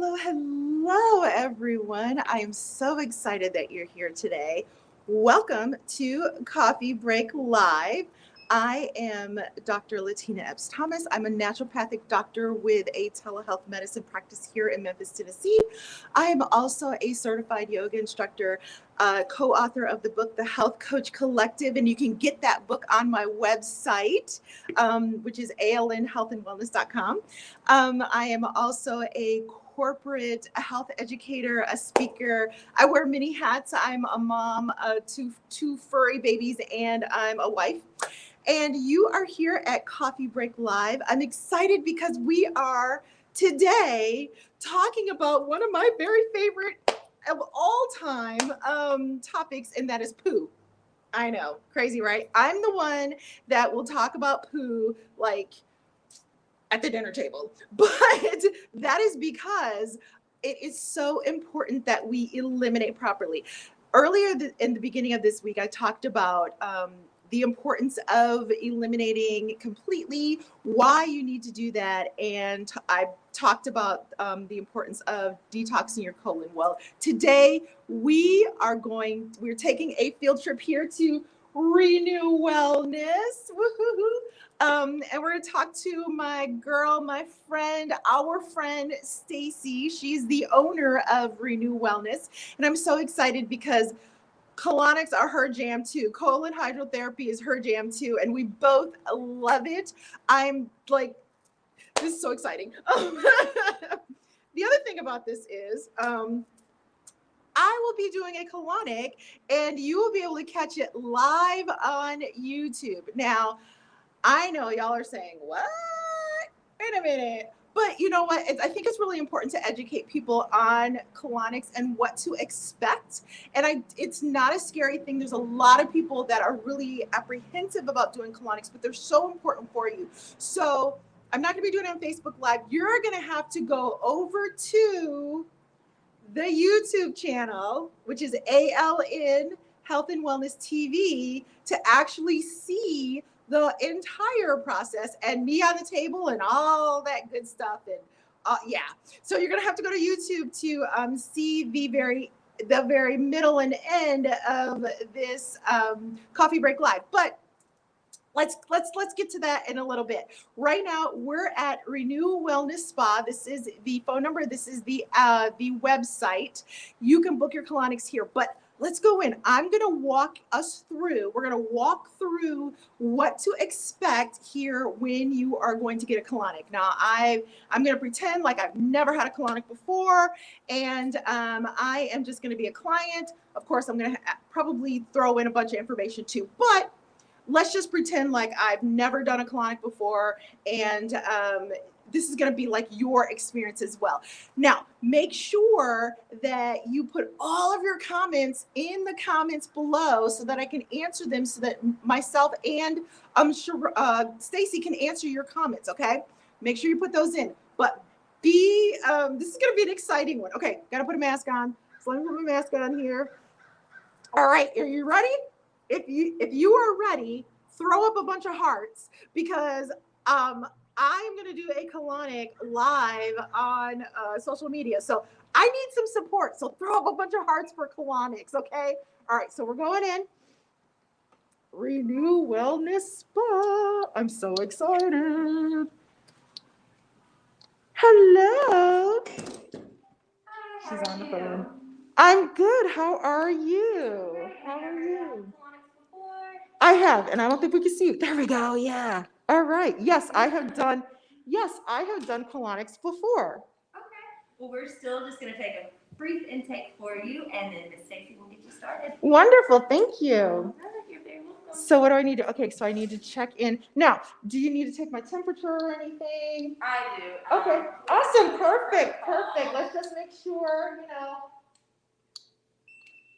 Hello, hello, everyone. I am so excited that you're here today. Welcome to Coffee Break Live. I am Dr. Latina Epps Thomas. I'm a naturopathic doctor with a telehealth medicine practice here in Memphis, Tennessee. I am also a certified yoga instructor, co-author of the book, The Health Coach Collective, and you can get that book on my website, which is alnhealthandwellness.com. I am also a corporate health educator, a speaker. I wear many hats. I'm a mom to two furry babies, and I'm a wife. And you are here at Coffee Break Live. I'm excited because we are today talking about one of my very favorite of all time topics, and that is poo. I know, crazy, right? I'm the one that will talk about poo like at the dinner table, but that is because it is so important that we eliminate properly. Earlier in the beginning of this week, I talked about the importance of eliminating completely, why you need to do that, and I talked about the importance of detoxing your colon. Well, today we're taking a field trip here to Renew Wellness. Woo-hoo-hoo. And we're going to talk to my girl, my friend, our friend, Stacey. She's the owner of Renew Wellness. And I'm so excited because colonics are her jam too. Colon hydrotherapy is her jam too. And we both love it. I'm like, this is so exciting. The other thing about this is, I will be doing a colonic and you will be able to catch it live on YouTube. Now, I know y'all are saying, what? Wait a minute. But you know what? I think it's really important to educate people on colonics and what to expect. And it's not a scary thing. There's a lot of people that are really apprehensive about doing colonics, but they're so important for you. So I'm not going to be doing it on Facebook Live. You're going to have to go over to the YouTube channel, which is ALN Health and Wellness TV, to actually see the entire process and me on the table and all that good stuff. And yeah, so you're gonna have to go to YouTube to see the very middle and end of this Coffee Break Live. But let's get to that in a little bit. Right now, we're at Renew Wellness Spa. This is the phone number. This is the website. You can book your colonics here, but let's go in. I'm going to walk us through. We're going to walk through what to expect here when you are going to get a colonic. Now, I'm going to pretend like I've never had a colonic before, and I am just going to be a client. Of course, I'm going to probably throw in a bunch of information too, but let's just pretend like I've never done a colonic before, and this is going to be like your experience as well. Now, make sure that you put all of your comments in the comments below so that I can answer them, so that myself and I'm sure Stacey can answer your comments, okay? Make sure you put those in. But this is going to be an exciting one. Okay, got to put a mask on. So let me put my mask on here. All right, are you ready? If you are ready, throw up a bunch of hearts, because I am going to do a colonic live on social media. So I need some support. So throw up a bunch of hearts for colonics, okay? All right, so we're going in. Renew Wellness Spa. I'm so excited. Hello. She's on the phone. I'm good. How are you? How are you? I have, and I don't think we can see you. There we go. Yeah. All right. Yes, I have done colonics before. Okay. Well, we're still just going to take a brief intake for you, and then Miss Stacey will get you started. Wonderful. Thank you. You're very welcome. So what do I need to? Okay, so I need to check in. Now, do you need to take my temperature or anything? I do. Okay. Awesome. Perfect. Let's just make sure,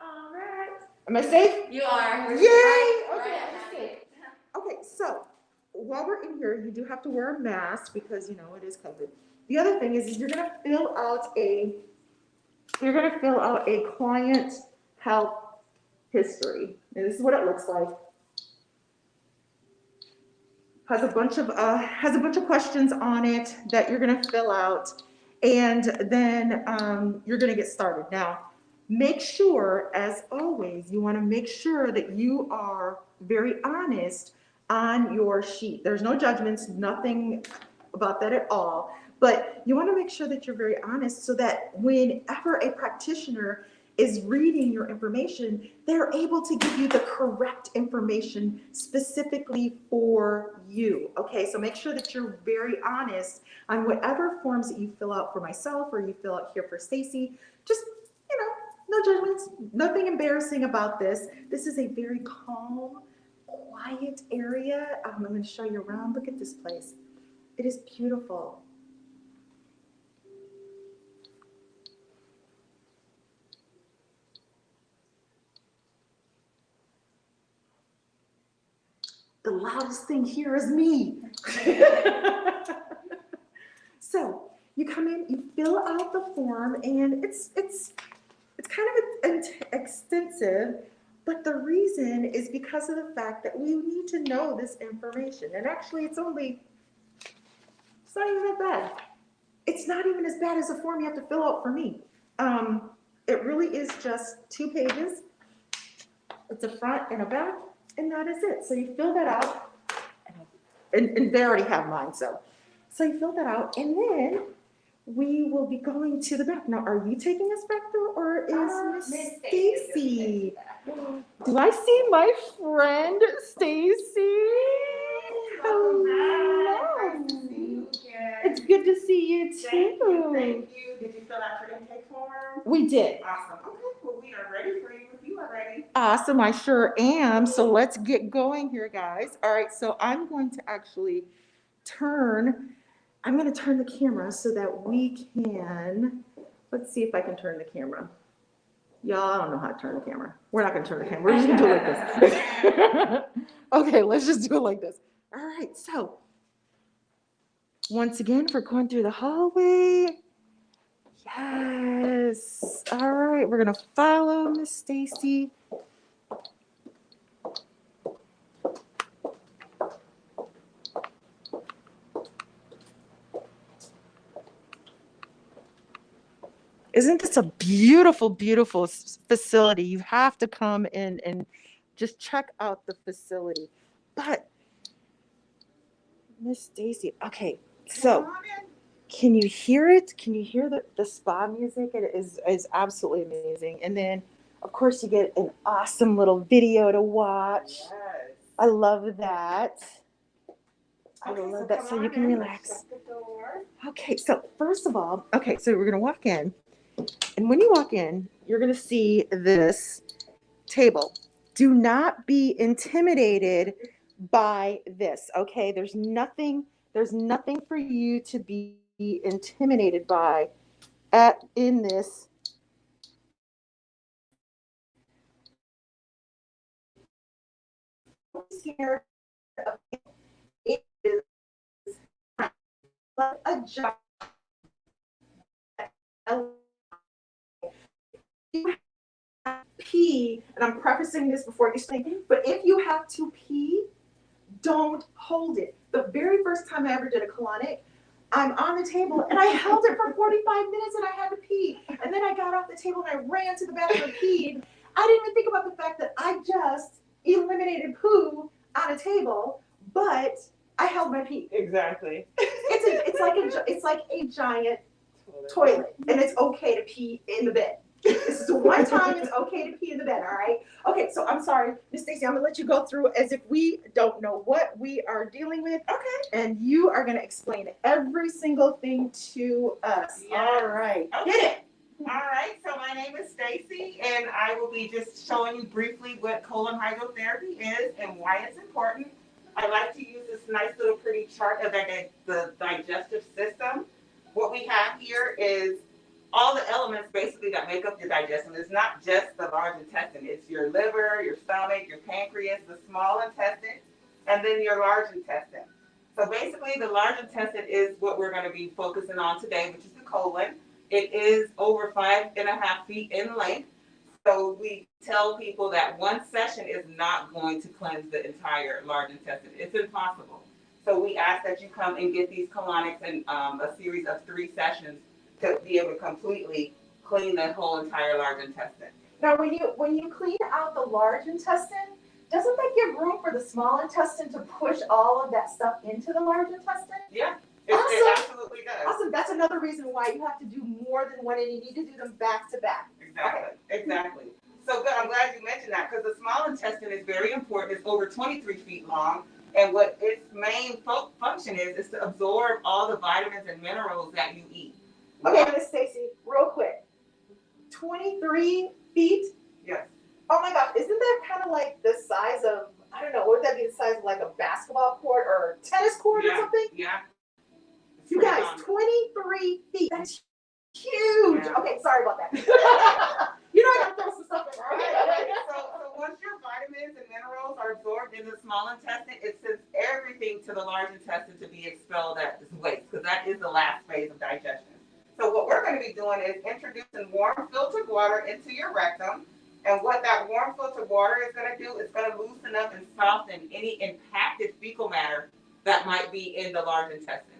All right. Am I safe? You are. Yay! Okay, I'm safe. Okay, so while we're in here, you do have to wear a mask because it is COVID. The other thing is you're gonna fill out a client health history. And this is what it looks like. Has a bunch of questions on it that you're gonna fill out. And then you're going to get started. Now, make sure, as always, you want to make sure that you are very honest on your sheet. There's no judgments, nothing about that at all. But you want to make sure that you're very honest so that whenever a practitioner is reading your information, they're able to give you the correct information specifically for you. Okay, so make sure that you're very honest on whatever forms that you fill out for myself or you fill out here for Stacey. Just, no judgments, nothing embarrassing about this. This is a very calm, quiet area. I'm going to show you around. Look at this place. It is beautiful. The loudest thing here is me. So you come in, you fill out the form, and it's kind of extensive, but the reason is because of the fact that we need to know this information. And actually, it's not even that bad. It's not even as bad as the form you have to fill out for me. It really is just 2 pages. It's a front and a back, and that is it. So you fill that out, and they already have mine, so you fill that out, and then we will be going to the back. Now, are you taking us back though, or is Miss Stacey? Do I see my friend Stacey? Hello. It's good to see you too. Thank you. Did you fill out your intake form? We did. Awesome. Okay, well, we are ready for you if you are ready. Awesome, I sure am. So let's get going here, guys. All right, so I'm going to actually I'm going to turn the camera so that we can, let's see if I can turn the camera. Y'all, I don't know how to turn the camera. We're not going to turn the camera. We're just going to do it like this. Okay, let's just do it like this. All right, so once again, we're going through the hallway. Yes. All right, we're going to follow Miss Stacey. Isn't this a beautiful, beautiful facility? You have to come in and just check out the facility. But Miss Stacey, okay, so can you hear it? Can you hear the spa music? It is absolutely amazing. And then, of course, you get an awesome little video to watch. Yes. I love that. I Okay, love that. So you can in. relax. Shut the door. Okay, so first of all, okay, so we're going to walk in. And when you walk in, you're going to see this table. Do not be intimidated by this, okay? There's nothing for you to be intimidated by in this. Here, it is like a giant. Pee, and I'm prefacing this before you say, but if you have to pee, don't hold it. The very first time I ever did a colonic, I'm on the table and I held it for 45 minutes and I had to pee. And then I got off the table and I ran to the bathroom and peed. I didn't even think about the fact that I just eliminated poo on a table, but I held my pee. Exactly. It's like a giant toilet, and it's okay to pee in the bed. This is the one time it's okay to pee in the bed, all right? Okay, so I'm sorry, Miss Stacey, I'm gonna let you go through as if we don't know what we are dealing with. Okay. And you are gonna explain every single thing to us. Yes. All right. Okay. Hit it. All right, so my name is Stacey, and I will be just showing you briefly what colon hydrotherapy is and why it's important. I like to use this nice little pretty chart of the digestive system. What we have here is all the elements basically that make up your digestion. It's not just the large intestine. It's your liver, your stomach, your pancreas, the small intestine, and then your large intestine. So basically the large intestine is what we're going to be focusing on today, which is the colon. It is over 5.5 feet in length. So we tell people that one session is not going to cleanse the entire large intestine. It's impossible. So we ask that you come and get these colonics in a series of 3 sessions to be able to completely clean the whole entire large intestine. Now, when you clean out the large intestine, doesn't that give room for the small intestine to push all of that stuff into the large intestine? Yeah, Awesome. it absolutely does. Awesome. That's another reason why you have to do more than one, and you need to do them back to back. Exactly. So good. I'm glad you mentioned that, because the small intestine is very important. It's over 23 feet long, and what its main function is to absorb all the vitamins and minerals that you eat. Okay, Miss Stacey, real quick. 23 feet? Yes. Oh my gosh, isn't that kind of like the size of, I don't know, would that be the size of like a basketball court or a tennis court or something? Yeah. You guys, 23 feet. That's huge. Yeah. Okay, sorry about that. You know I gotta throw some stuff in there. Right. So once your vitamins and minerals are absorbed in the small intestine, it sends everything to the large intestine to be expelled as waste, because that is the last phase of digestion. So what we're going to be doing is introducing warm filtered water into your rectum. And what that warm filtered water is going to do is going to loosen up and soften any impacted fecal matter that might be in the large intestine.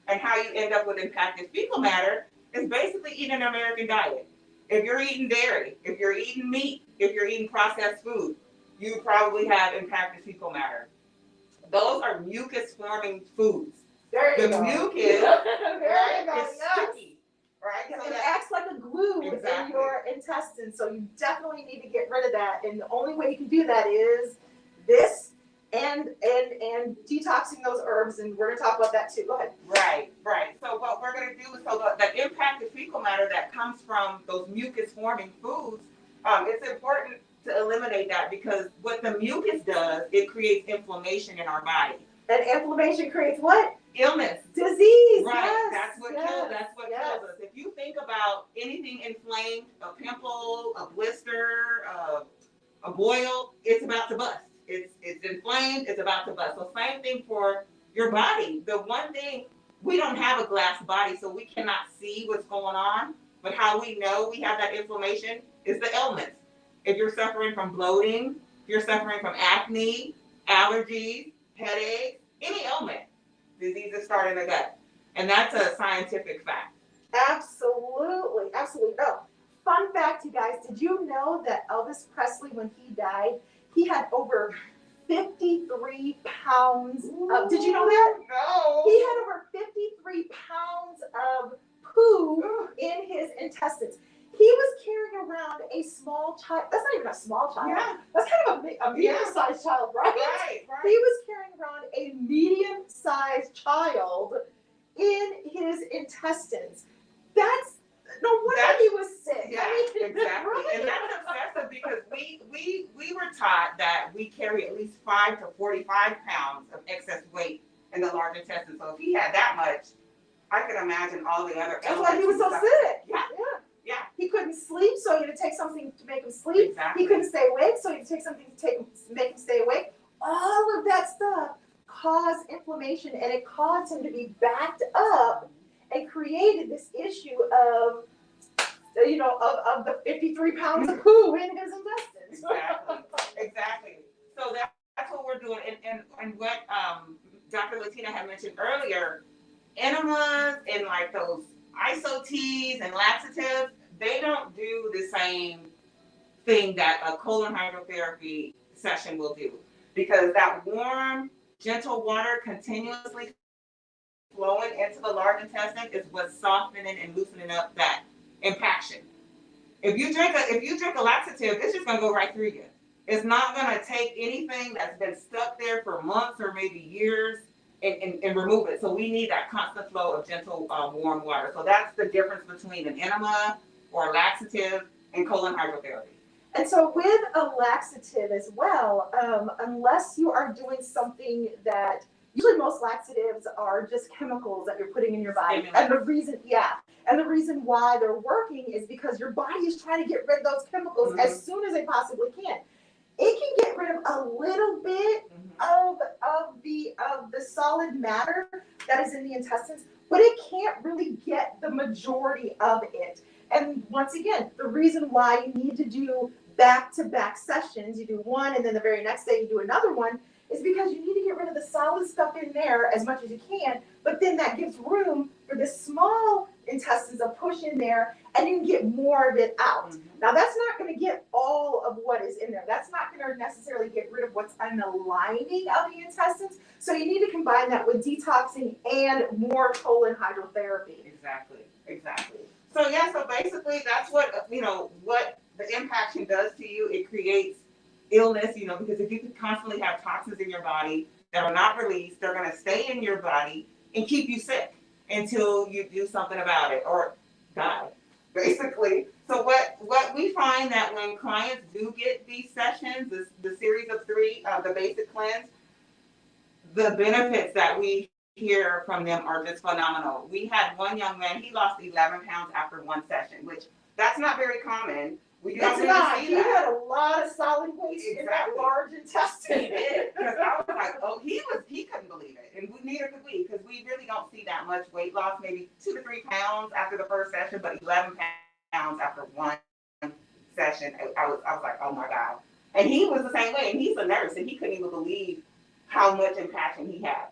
And how you end up with impacted fecal matter is basically eating an American diet. If you're eating dairy, if you're eating meat, if you're eating processed food, you probably have impacted fecal matter. Those are mucus-forming foods. There you The go. mucus, There you go. is sticky, right? Yeah, So it that, acts like a glue in Exactly. your intestines, so you definitely need to get rid of that. And the only way you can do that is this and detoxing those herbs, and we're gonna talk about that too. Go ahead. right. So what we're going to do is, so the impacted fecal matter that comes from those mucus-forming foods, it's important to eliminate that, because what the mucus does, it creates inflammation in our body. And inflammation creates what? Illness. Disease. Right. Yes. That's what kills us. If you think about anything inflamed, a pimple, a blister, a boil, it's about to bust. It's inflamed, it's about to bust. So same thing for your body. The one thing, we don't have a glass body, so we cannot see what's going on. But how we know we have that inflammation is the ailments. If you're suffering from bloating, if you're suffering from acne, allergies, headaches, any ailment, diseases start in the gut. And that's a scientific fact. Absolutely. No. Fun fact, you guys, did you know that Elvis Presley, when he died, he had over 53 pounds of, did you know that? No. He had over 53 pounds of poo in his intestines. He was carrying around a small child. That's not even a small child. Yeah. That's kind of a medium-sized child, right? Right. He was carrying around a medium-sized child in his intestines. That's no wonder he was sick. Yeah, I mean, exactly. right? And that's excessive, because we were taught that we carry at least 5 to 45 pounds of excess weight in the large intestine. So if he had that much, I can imagine all the other. That's why he was so stuff. sick. Yeah. He couldn't sleep, so he had to take something to make him sleep. Exactly. He couldn't stay awake, so he had to take something to make him stay awake. All of that stuff caused inflammation, and it caused him to be backed up and created this issue of, of the 53 pounds of poo in his intestines. Exactly. So that's what we're doing. And what Dr. Latina had mentioned earlier, enemas and like those ISO teas and laxatives, they don't do the same thing that a colon hydrotherapy session will do, because that warm, gentle water continuously flowing into the large intestine is what's softening and loosening up that impaction. If you drink a laxative, it's just gonna go right through you. It's not gonna take anything that's been stuck there for months or maybe years and remove it. So we need that constant flow of gentle, warm water. So that's the difference between an enema or a laxative and colon hydrotherapy. And so with a laxative as well, unless you are doing something that, usually most laxatives are just chemicals that you're putting in your body. And the reason why they're working is because your body is trying to get rid of those chemicals as soon as they possibly can. It can get rid of a little bit of the solid matter that is in the intestines, but it can't really get the majority of it. And once again, the reason why you need to do back-to-back sessions, you do one and then the very next day you do another one, is because you need to get rid of the solid stuff in there as much as you can, but then that gives room for this small intestines, a push in there, and you can get more of it out. Now, that's not going to get all of what is in there. That's not going to necessarily get rid of what's in the lining of the intestines. So you need to combine that with detoxing and more colon hydrotherapy. Exactly. So yeah, so basically that's what, what the impaction does to you. It creates illness, because if you can constantly have toxins in your body that are not released, they're going to stay in your body and keep you sick until you do something about it or die, basically. So what we find that when clients do get these sessions, the series of 3, the basic cleanse, the benefits that we hear from them are just phenomenal. We had one young man, he lost 11 pounds after one session, which that's not very common. We don't really see He that. had a lot of solid waste in that large intestine. He did, because I was like, oh, he couldn't believe it, and neither could we, because we really don't see that much weight loss, maybe 2 to 3 pounds after the first session, but 11 pounds after one session. I was like, oh my God. And he was the same way, and he's a nurse, and he couldn't even believe how much impaction he had.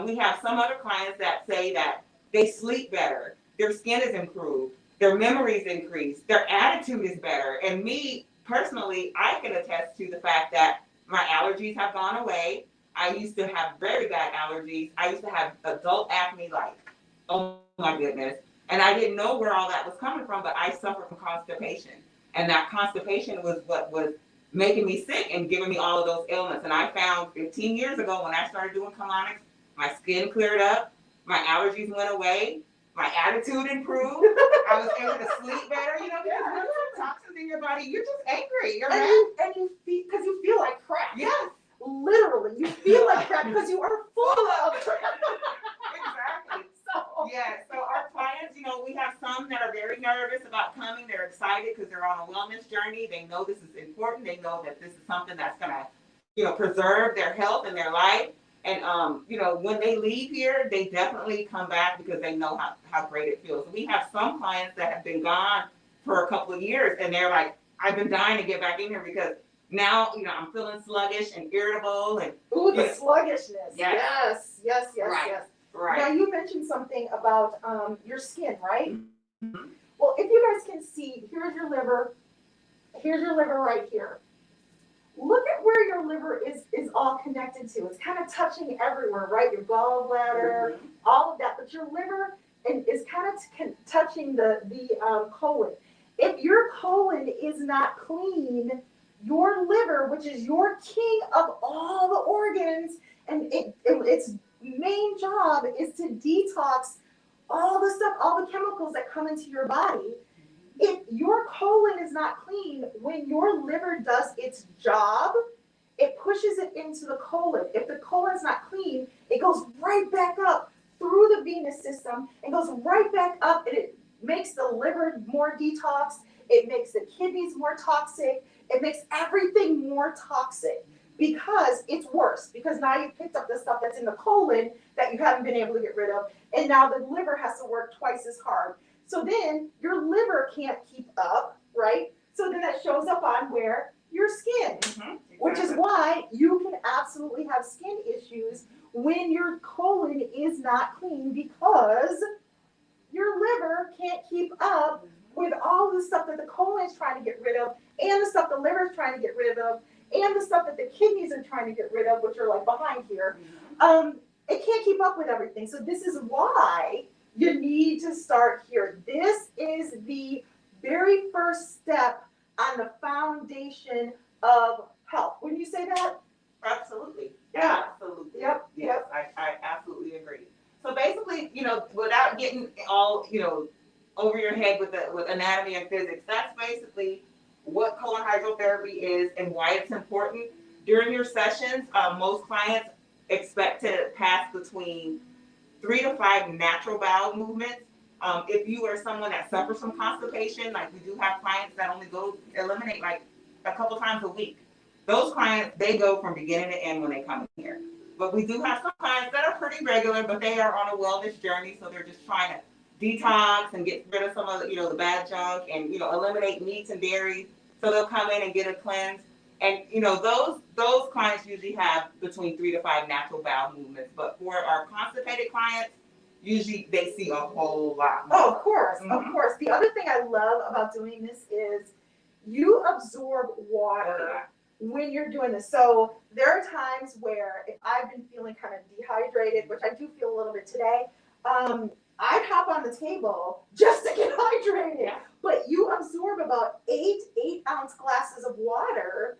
We have some other clients that say that they sleep better, their skin is improved, their memories increase, their attitude is better. And me, personally, I can attest to the fact that my allergies have gone away. I used to have very bad allergies. I used to have adult acne, like, oh my goodness. And I didn't know where all that was coming from, but I suffered from constipation. And that constipation was what was making me sick and giving me all of those ailments. And I found 15 years ago when I started doing colonics, my skin cleared up, my allergies went away, my attitude improved, I was able to sleep better, because when you have toxins in your body, you're just angry. You're mad. And you feel, because you feel like crap. Yes. Literally, you feel like crap because you are full of crap. Exactly. So our clients, we have some that are very nervous about coming. They're excited because they're on a wellness journey. They know this is important. They know that this is something that's going to, preserve their health and their life. And, when they leave here, they definitely come back because they know how great it feels. We have some clients that have been gone for a couple of years, and they're like, I've been dying to get back in here because now, I'm feeling sluggish and irritable. And the sluggishness. Yes. Yes. Right. Now, you mentioned something about your skin, right? Mm-hmm. Well, if you guys can see, here's your liver right here. Look at where your liver is all connected to. It's kind of touching everywhere, right? Your gallbladder, all of that. But your liver is kind of touching the colon. If your colon is not clean, your liver, which is your king of all the organs, and its main job is to detox all the stuff, all the chemicals that come into your body. If your colon is not clean, when your liver does its job, it pushes it into the colon. If the colon is not clean, it goes right back up through the venous system and goes right back up, and it makes the liver more detoxed. It makes the kidneys more toxic. It makes everything more toxic because it's worse. Because now you've picked up the stuff that's in the colon that you haven't been able to get rid of, and now the liver has to work twice as hard. So then your liver can't keep up, right? So then that shows up on where? Your skin, which is why you can absolutely have skin issues when your colon is not clean because your liver can't keep up with all the stuff that the colon is trying to get rid of and the stuff the liver is trying to get rid of and the stuff that the kidneys are trying to get rid of, which are like behind here. It can't keep up with everything. So this is why you need to start here. This is the very first step on the foundation of health. Wouldn't you say that? Absolutely. Yeah. Absolutely. Yep. Yes, I absolutely agree. So basically, without getting all, over your head with anatomy and physics, that's basically what colon hydrotherapy is and why it's important. During your sessions, most clients expect to pass between 3 to 5 natural bowel movements. If you are someone that suffers from constipation, like we do have clients that only eliminate like a couple times a week. Those clients, they go from beginning to end when they come in here. But we do have some clients that are pretty regular, but they are on a wellness journey, so they're just trying to detox and get rid of some of the, the bad junk and, eliminate meats and dairy. So they'll come in and get a cleanse. And, those clients usually have between 3 to 5 natural bowel movements. But for our constipated clients, usually they see a whole lot more. Oh, of course, of Mhm. course. The other thing I love about doing this is you absorb water when you're doing this. So there are times where if I've been feeling kind of dehydrated, which I do feel a little bit today, I'd hop on the table just to get hydrated. Yeah. But you absorb about 8 ounce glasses of water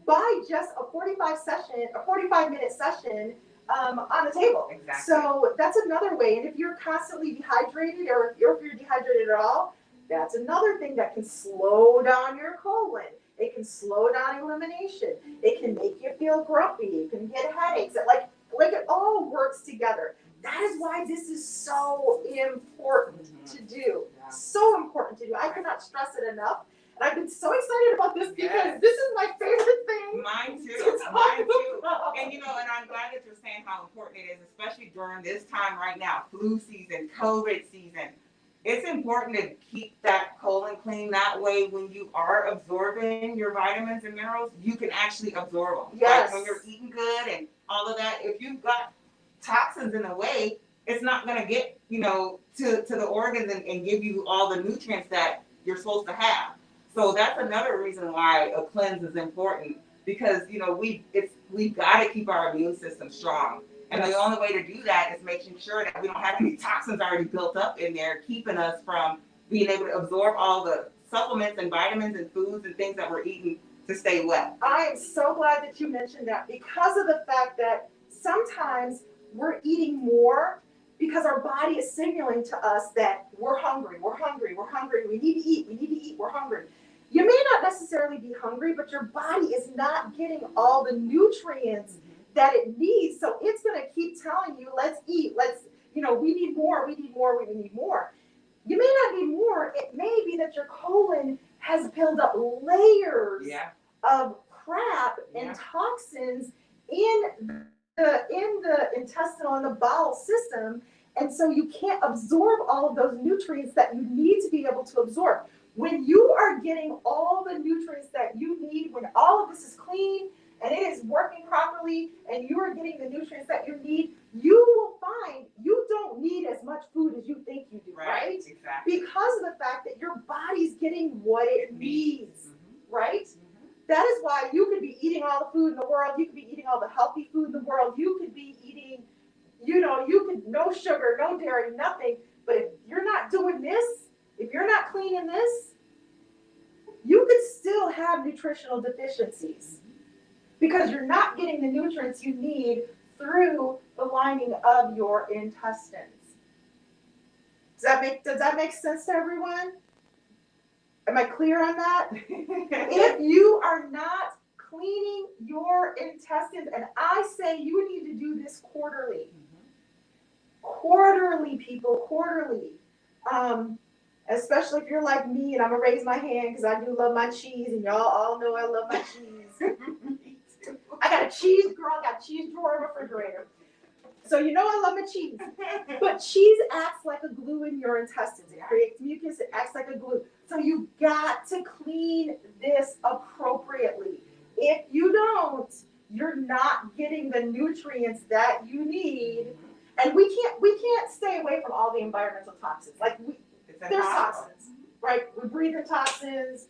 by just a 45-minute session on the table. Exactly. So that's another way. And if you're constantly dehydrated, or if you're dehydrated at all, that's another thing that can slow down your colon. It can slow down elimination. It can make you feel grumpy. You can get headaches. Like it all works together. That is why this is so important to do. Yeah. So important to do. I cannot stress it enough. And I've been so excited about this because Yes. this is my favorite thing. Mine to too. talk Mine too. about. And and I'm glad that you're saying how important it is, especially during this time right now, flu season, COVID season. It's important to keep that colon clean. That way, when you are absorbing your vitamins and minerals, you can actually absorb them. Yes. Like when you're eating good and all of that, if you've got toxins in the way, it's not going to get, to the organs and give you all the nutrients that you're supposed to have. So that's another reason why a cleanse is important, because we've got to keep our immune system strong. And the only way to do that is making sure that we don't have any toxins already built up in there, keeping us from being able to absorb all the supplements and vitamins and foods and things that we're eating to stay well. I am so glad that you mentioned that, because of the fact that sometimes we're eating more because our body is signaling to us that we're hungry, we need to eat, we're hungry. You may not necessarily be hungry, but your body is not getting all the nutrients that it needs. So it's going to keep telling you, let's eat, we need more. You may not need more. It may be that your colon has built up layers of crap and toxins in the intestinal and the bowel system. And so you can't absorb all of those nutrients that you need to be able to absorb. When you are getting all the nutrients that you need, when all of this is clean and it is working properly and you are getting the nutrients that you need, you will find you don't need as much food as you think you do, right? Exactly. Because of the fact that your body's getting what it needs, right? That is why you could be eating all the food in the world. You could be eating all the healthy food in the world. You could be eating, no sugar, no dairy, nothing. But if you're not doing this, if you're not cleaning this, you could still have nutritional deficiencies because you're not getting the nutrients you need through the lining of your intestines. Does that make sense to everyone? Am I clear on that? If you are not cleaning your intestines, and I say you need to do this quarterly. Quarterly, people, quarterly. Especially if you're like me, and I'm gonna raise my hand because I do love my cheese, and y'all all know I love my cheese. I got a cheese girl, I got a cheese drawer in my refrigerator. So I love my cheese. But cheese acts like a glue in your intestines. It creates mucus, it acts like a glue. So you got to clean this appropriately. If you don't, you're not getting the nutrients that you need. And we can't stay away from all the environmental toxins. There's toxins, right? We breathe in toxins.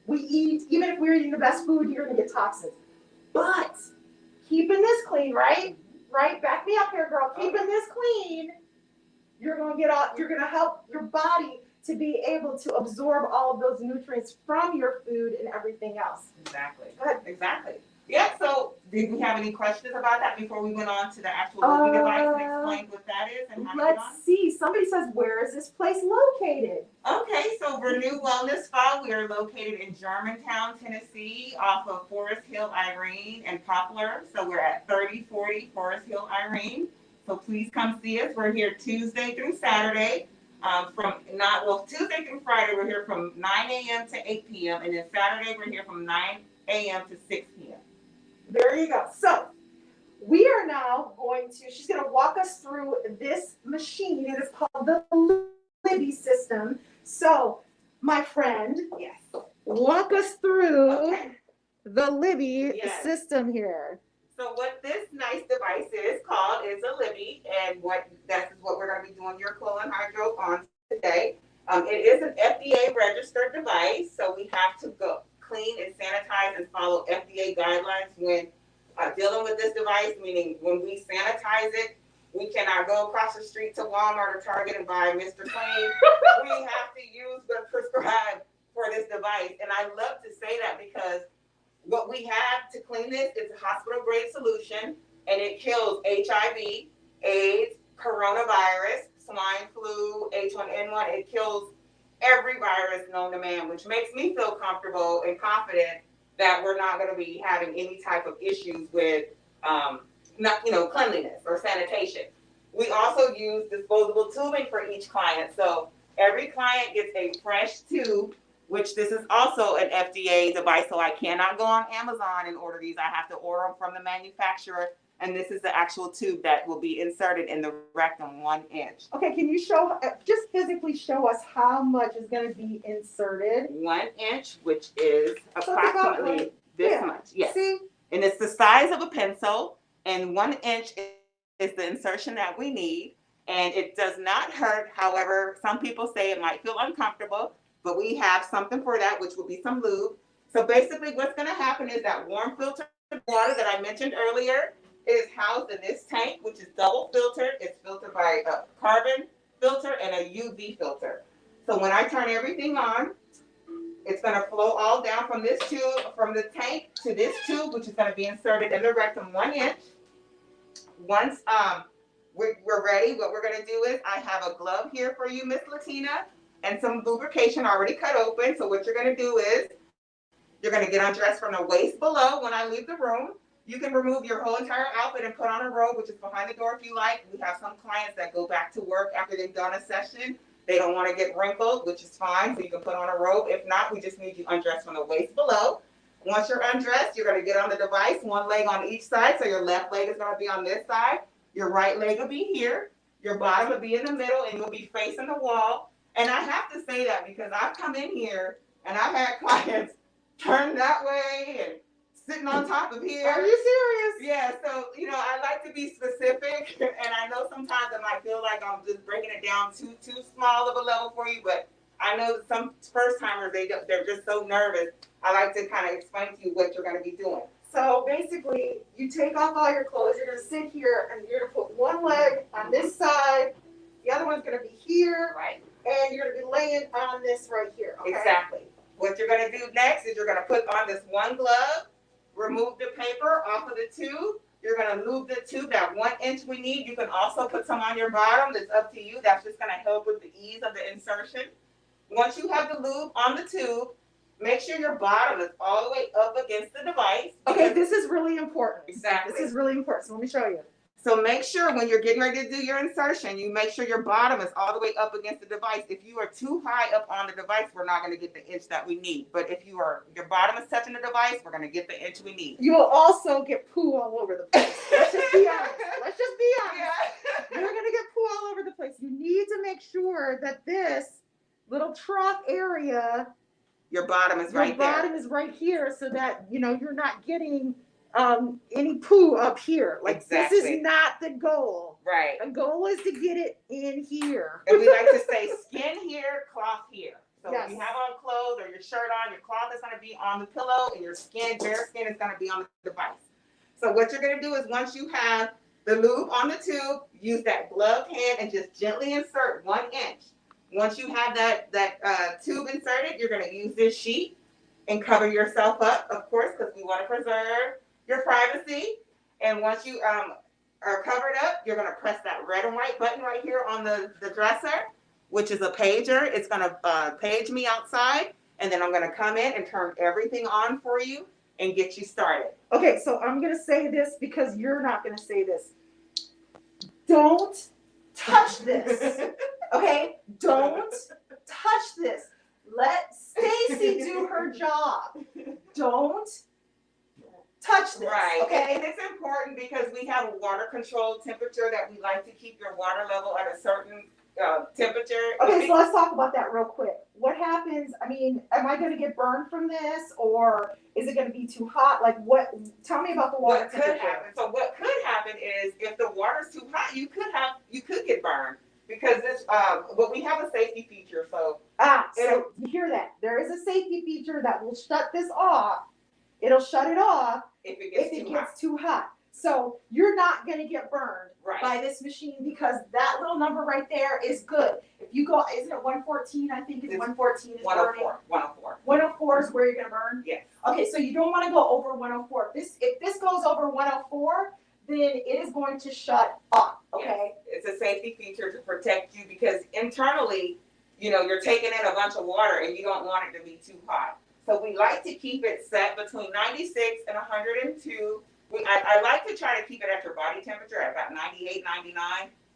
We eat, even if we're eating the best food, you're gonna get toxins. But keeping this clean, right? Right? Back me up here, girl. Keeping this clean, you're gonna help your body to be able to absorb all of those nutrients from your food and everything else. Exactly. Go ahead. Exactly. Yeah, so did we have any questions about that before we went on to the actual Libby device and explained what that is and how to get on? Let's see. Somebody says, where is this place located? Okay, so Renew Wellness Spa, we are located in Germantown, Tennessee, off of Forest Hill, Irene, and Poplar. So we're at 3040 Forest Hill, Irene. So please come see us. We're here Tuesday through Saturday. Tuesday through Friday, we're here from 9 a.m. to 8 p.m. And then Saturday, we're here from 9 a.m. to 6 p.m. There you go. So we are now she's going to walk us through this machine. It is called the Libby System. So, my friend, walk us through the Libby System here. So what this nice device is called is a Libby, and that's what we're going to be doing your colon hydro on today. It is an FDA registered device, so we have to go clean and sanitize and follow FDA guidelines when dealing with this device, meaning when we sanitize it, we cannot go across the street to Walmart or Target and buy Mr. Clean. We have to use the prescribed for this device. And I love to say that because what we have to clean this is a hospital grade solution, and it kills HIV, AIDS, coronavirus, swine flu, H1N1. It kills every virus known to man, which makes me feel comfortable and confident that we're not going to be having any type of issues with cleanliness or sanitation. We also use disposable tubing for each client. So every client gets a fresh tube, which this is also an FDA device, so I cannot go on Amazon and order these. I have to order them from the manufacturer, and this is the actual tube that will be inserted in the rectum, 1 inch. Okay, can you just physically show us how much is going to be inserted? 1 inch, which is approximately this much. Yes. See? And it's the size of a pencil, and 1 inch is the insertion that we need. And it does not hurt. However, some people say it might feel uncomfortable, but we have something for that, which will be some lube. So basically what's going to happen is that warm filtered water that I mentioned earlier is housed in this tank, which is double filtered. It's filtered by a carbon filter and a UV filter. So when I turn everything on, it's going to flow all down from this tube, from the tank to this tube, which is going to be inserted in the rectum 1 inch. Once we're ready, what we're going to do is I have a glove here for you, Miss Latina, and some lubrication already cut open. So what you're going to do is you're going to get undressed from the waist below when I leave the room. You can remove your whole entire outfit and put on a robe, which is behind the door if you like. We have some clients that go back to work after they've done a session. They don't want to get wrinkled, which is fine. So you can put on a robe. If not, we just need you undressed from the waist below. Once you're undressed, you're going to get on the device, one leg on each side. So your left leg is going to be on this side. Your right leg will be here. Your bottom will be in the middle, and you'll be facing the wall. And I have to say that because I've come in here and I've had clients turn that way and sitting on top of here. Are you serious? Yeah, so, I like to be specific, and I know sometimes it might feel like I'm just breaking it down too small of a level for you, but I know that some first-timers, they're just so nervous. I like to kind of explain to you what you're going to be doing. So basically, you take off all your clothes, you're going to sit here, and you're going to put one leg on this side, the other one's going to be here, Right. and you're going to be laying on this right here. Okay? Exactly. What you're going to do next is you're going to put on this one glove, remove the paper off of the tube. You're going to lube the tube, that 1 inch we need. You can also put some on your bottom. That's up to you. That's just going to help with the ease of the insertion. Once you have the lube on the tube, make sure your bottom is all the way up against the device. Okay, this is really important. Exactly. This is really important. So let me show you. So make sure when you're getting ready to do your insertion, you make sure your bottom is all the way up against the device. If you are too high up on the device, we're not going to get the inch that we need. But if your bottom is touching the device, we're going to get the inch we need. You will also get poo all over the place. Let's just be honest. Let's just be honest. Yeah. You're going to get poo all over the place. You need to make sure that this little trough area, Your bottom is right there. Your bottom is right here so that, you're not getting any poo up here. Like, Exactly. This is not the goal. Right. The goal is to get it in here. And we like to say skin here, cloth here. So Yes. if you have on clothes or your shirt on, your cloth is going to be on the pillow, and your skin, bare skin, is going to be on the device. So what you're going to do is once you have the lube on the tube, use that gloved hand and just gently insert 1 inch. Once you have that tube inserted, you're going to use this sheet and cover yourself up, of course, because we want to preserve your privacy. And once you are covered up, you're going to press that red and white button right here on the dresser, which is a pager. It's going to page me outside, and then I'm going to come in and turn everything on for you and get you started. Okay, so I'm going to say this because you're not going to say this. Don't touch this. Okay? Don't touch this. Let Stacey do her job. Don't touch this. Right. Okay? And it's important because we have a water controlled temperature that we like to keep your water level at a certain temperature. Okay, so let's talk about that real quick. What happens? I mean, am I going to get burned from this, or is it going to be too hot? Like, what? Tell me about the water What could temperature. happen? So what could happen is if the water's too hot, you could get burned because this. But we have a safety feature, so so you hear that? There is a safety feature that will shut this off. It'll shut it off if it gets too hot. So you're not going to get burned right. by this machine because that little number right there is good. If you go, isn't it 114? I think it's 114 is 104. 104. 104 is where you're going to burn? Yes. Okay, so you don't want to go over 104. If this goes over 104, then it is going to shut off, okay? Yes. It's a safety feature to protect you because internally, you're taking in a bunch of water and you don't want it to be too hot. So we like to keep it set between 96 and 102. I like to try to keep it at your body temperature at about 98, 99.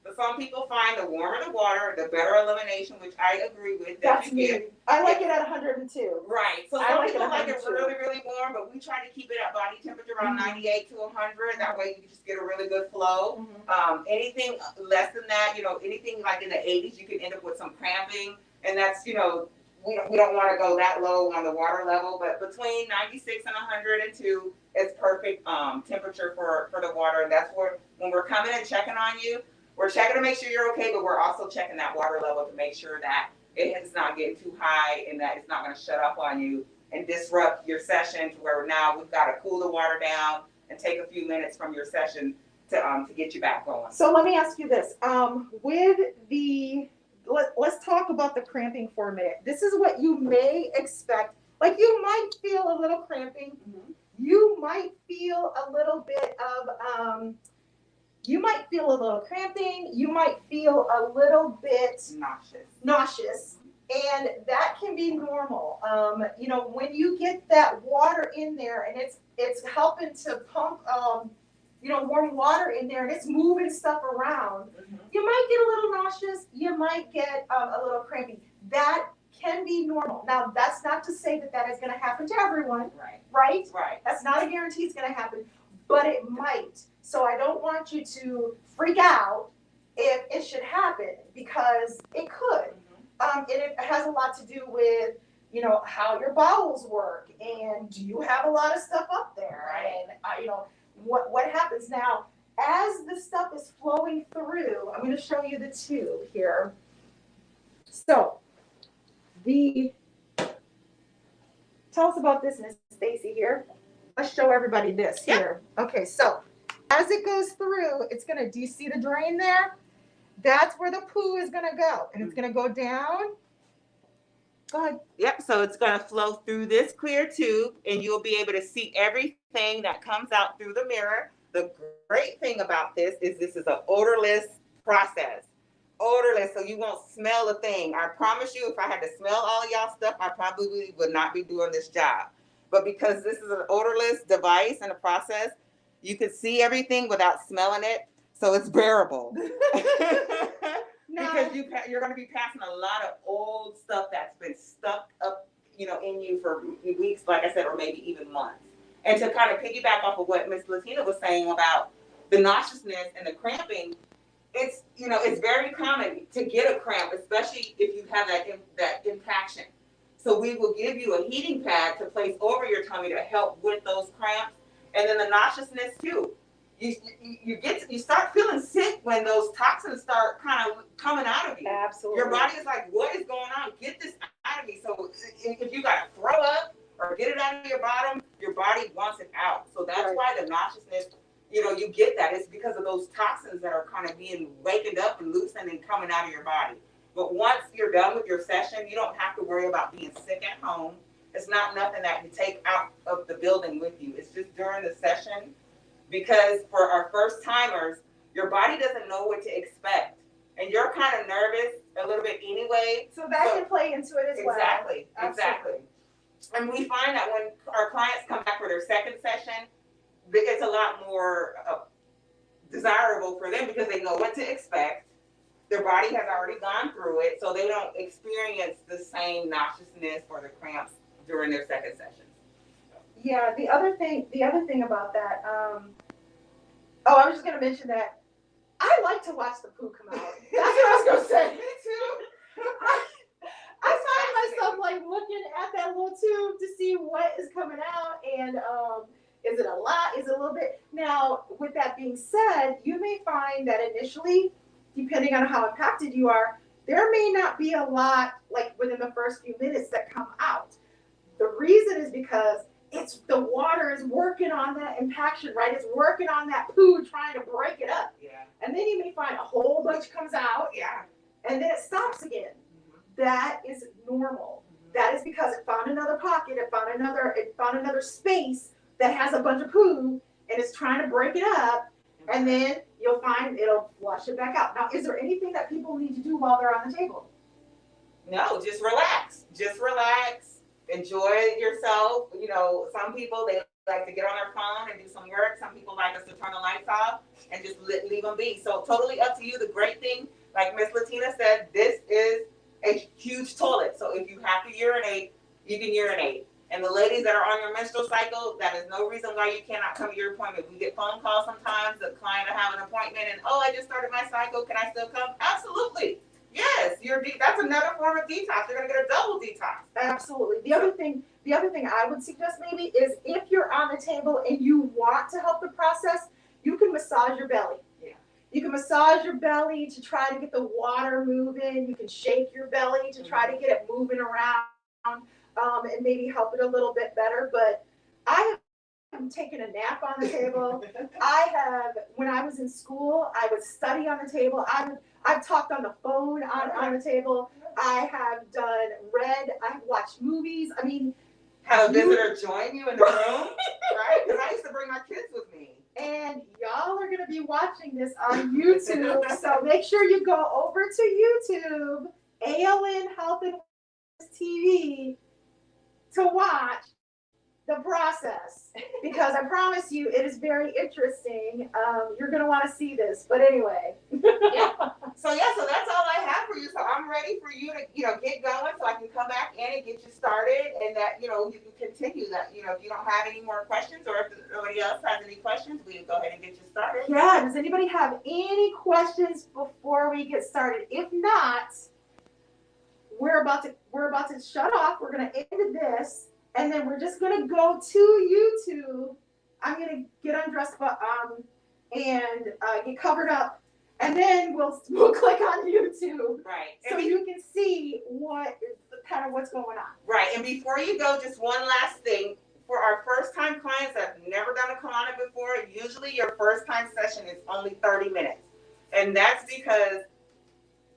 But some people find the warmer the water, the better elimination, which I agree with. That's me. I like it at 102. Right. So some people like it really, really warm, but we try to keep it at body temperature around 98 to 100. That way you just get a really good flow. Anything less than that, anything like in the 80s, you can end up with some cramping. And that's, we don't want to go that low on the water level, but between 96 and 102 is perfect temperature for the water. And that's where, when we're coming and checking on you, we're checking to make sure you're okay, but we're also checking that water level to make sure that it's not getting too high and that it's not going to shut up on you and disrupt your session to where now we've got to cool the water down and take a few minutes from your session to get you back going. So let me ask you this. Let's talk about the cramping for a minute. This is what you may expect. Like you might feel a little cramping. You might feel a little bit of you might feel a little cramping. You might feel a little bit nauseous. And that can be normal. When you get that water in there and it's helping to pump warm water in there and it's moving stuff around, you might get a little nauseous, you might get a little cramping. That can be normal. Now, that's not to say that is going to happen to everyone, right? That's not a guarantee it's going to happen, but it might. So I don't want you to freak out if it should happen because it could. And it has a lot to do with, how your bowels work and do you have a lot of stuff up there? And, what happens now as the stuff is flowing through. I'm going to show you the tube here. So tell us about this, Miss Stacey here. Let's show everybody this here. Okay, so as it goes through, do you see the drain there? That's where the poo is going to go, and it's going to go down. Go ahead. Yep, so it's going to flow through this clear tube, and you'll be able to see everything that comes out through the mirror. The great thing about this is an odorless process. Odorless, so you won't smell a thing. I promise you, if I had to smell all y'all stuff, I probably would not be doing this job. But because this is an odorless device and a process, you can see everything without smelling it, so it's bearable. Because you're going to be passing a lot of old stuff that's been stuck up, in you for weeks, like I said, or maybe even months. And to kind of piggyback off of what Miss Latina was saying about the nauseousness and the cramping, it's very common to get a cramp, especially if you have that impaction. So we will give you a heating pad to place over your tummy to help with those cramps, and then the nauseousness too. You start feeling sick when those toxins start kind of coming out of you. Absolutely. Your body is like, what is going on? Get this out of me. So if you got to throw up or get it out of your body wants it out. So that's why the nauseousness, you get that. It's because of those toxins that are kind of being wakened up and loosened and coming out of your body. But once you're done with your session, you don't have to worry about being sick at home. It's not nothing that you take out of the building with you. It's just during the session. Because for our first timers, your body doesn't know what to expect. And you're kind of nervous a little bit anyway. So that can play into it as well. Exactly. And we find that when our clients come back for their second session, it's a lot more desirable for them because they know what to expect. Their body has already gone through it, so they don't experience the same nauseousness or the cramps during their second session. Yeah, the other thing about that, I was just going to mention that I like to watch the poo come out. That's what I was gonna say. Me too. I find myself like looking at that little tube to see what is coming out, and is it a lot? Is it a little bit? Now, with that being said, you may find that initially, depending on how impacted you are, there may not be a lot like within the first few minutes that come out. The reason is because it's the water is working on that impaction, right? It's working on that poo, trying to break it up. Yeah. And then you may find a whole bunch comes out, Yeah. and then it stops again. That is normal. That is because it found another pocket, it found another space that has a bunch of poo, and it's trying to break it up, and then you'll find it'll flush it back out. Now, is there anything that people need to do while they're on the table? No, just relax. Just relax. Enjoy yourself. You know, some people, they like to get on their phone and do some work. Some people like us to turn the lights off and just leave them be. So totally up to you. The great thing, like Miss Latina said, this is a huge toilet. So if you have to urinate, you can urinate. And the ladies that are on your menstrual cycle, that is no reason why you cannot come to your appointment. We get phone calls sometimes. The client will have an appointment and, oh, I just started my cycle. Can I still come? Absolutely. Yes, that's another form of detox. You're gonna get a double detox. Absolutely. The other thing I would suggest maybe is if you're on the table and you want to help the process, you can massage your belly. Yeah. You can massage your belly to try to get the water moving. You can shake your belly to try to get it moving around, and maybe help it a little bit better. But I have taken a nap on the table. When I was in school, I would study on the table. I've talked on the phone on the table. I have I've watched movies. I mean, have a visitor join you in the room, right? Because I used to bring my kids with me. And y'all are going to be watching this on YouTube, so make sure you go over to YouTube, ALN Health and Wellness TV, to watch the process, because I promise you it is very interesting. You're going to want to see this, but anyway. Yeah. So that's all I have for you. So I'm ready for you to, get going so I can come back in and get you started, and that, you can continue that, if you don't have any more questions, or if anybody else has any questions, we can go ahead and get you started. Yeah, does anybody have any questions before we get started? If not, we're about to shut off. We're going to end this. And then we're just gonna go to YouTube. I'm gonna get undressed, and get covered up, and then we'll click on YouTube, right? So you can see what's going on. Right. And before you go, just one last thing for our first-time clients that have never done a colonic before. Usually, your first-time session is only 30 minutes, and that's because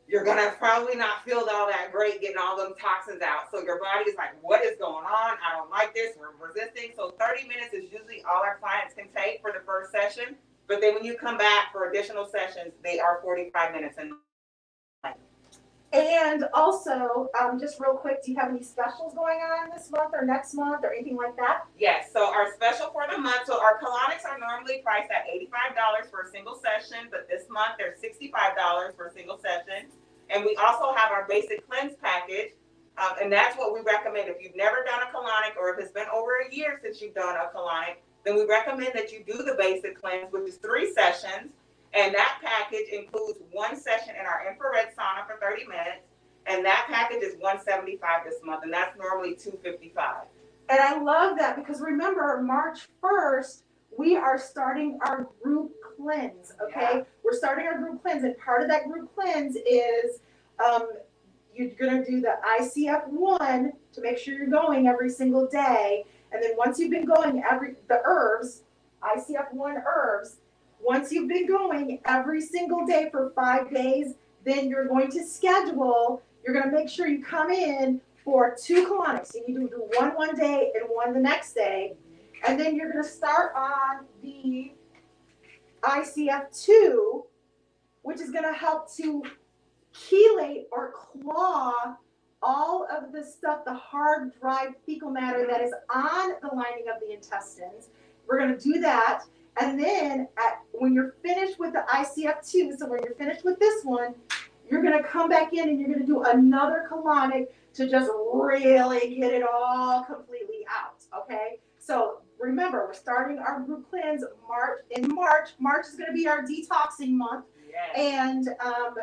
you're going to probably not feel all that great getting all them toxins out. So your body is like, what is going on? I don't like this. We're resisting. So 30 minutes is usually all our clients can take for the first session. But then when you come back for additional sessions, they are 45 minutes. And also, just real quick, do you have any specials going on this month or next month or anything like that? Yes. So our special for the month, so our colonics are normally priced at $85 for a single session, but this month they're $65 for a single session. And we also have our basic cleanse package, and that's what we recommend. If you've never done a colonic, or if it's been over a year since you've done a colonic, then we recommend that you do the basic cleanse, which is 3 sessions. And that package includes 1 session in our infrared sauna for 30 minutes. And that package is $175 this month, and that's normally $255. And I love that, because remember, March 1st, we are starting our group cleanse, okay? Yeah. We're starting our group cleanse, and part of that group cleanse is you're going to do the ICF-1 to make sure you're going every single day. And then once you've been going the herbs, ICF-1 herbs, once you've been going every single day for 5 days, then you're going to you're going to make sure you come in for 2 colonics. So you do one day and 1 the next day. And then you're going to start on the ICF-2, which is going to help to chelate or claw all of the stuff, the hard, dry fecal matter that is on the lining of the intestines. We're going to do that. And then when you're finished with the ICF-2, so when you're finished with this one, you're going to come back in and you're going to do another colonic to just really get it all completely out, okay? So remember, we're starting our group cleanse in March. March is going to be our detoxing month. Yes. And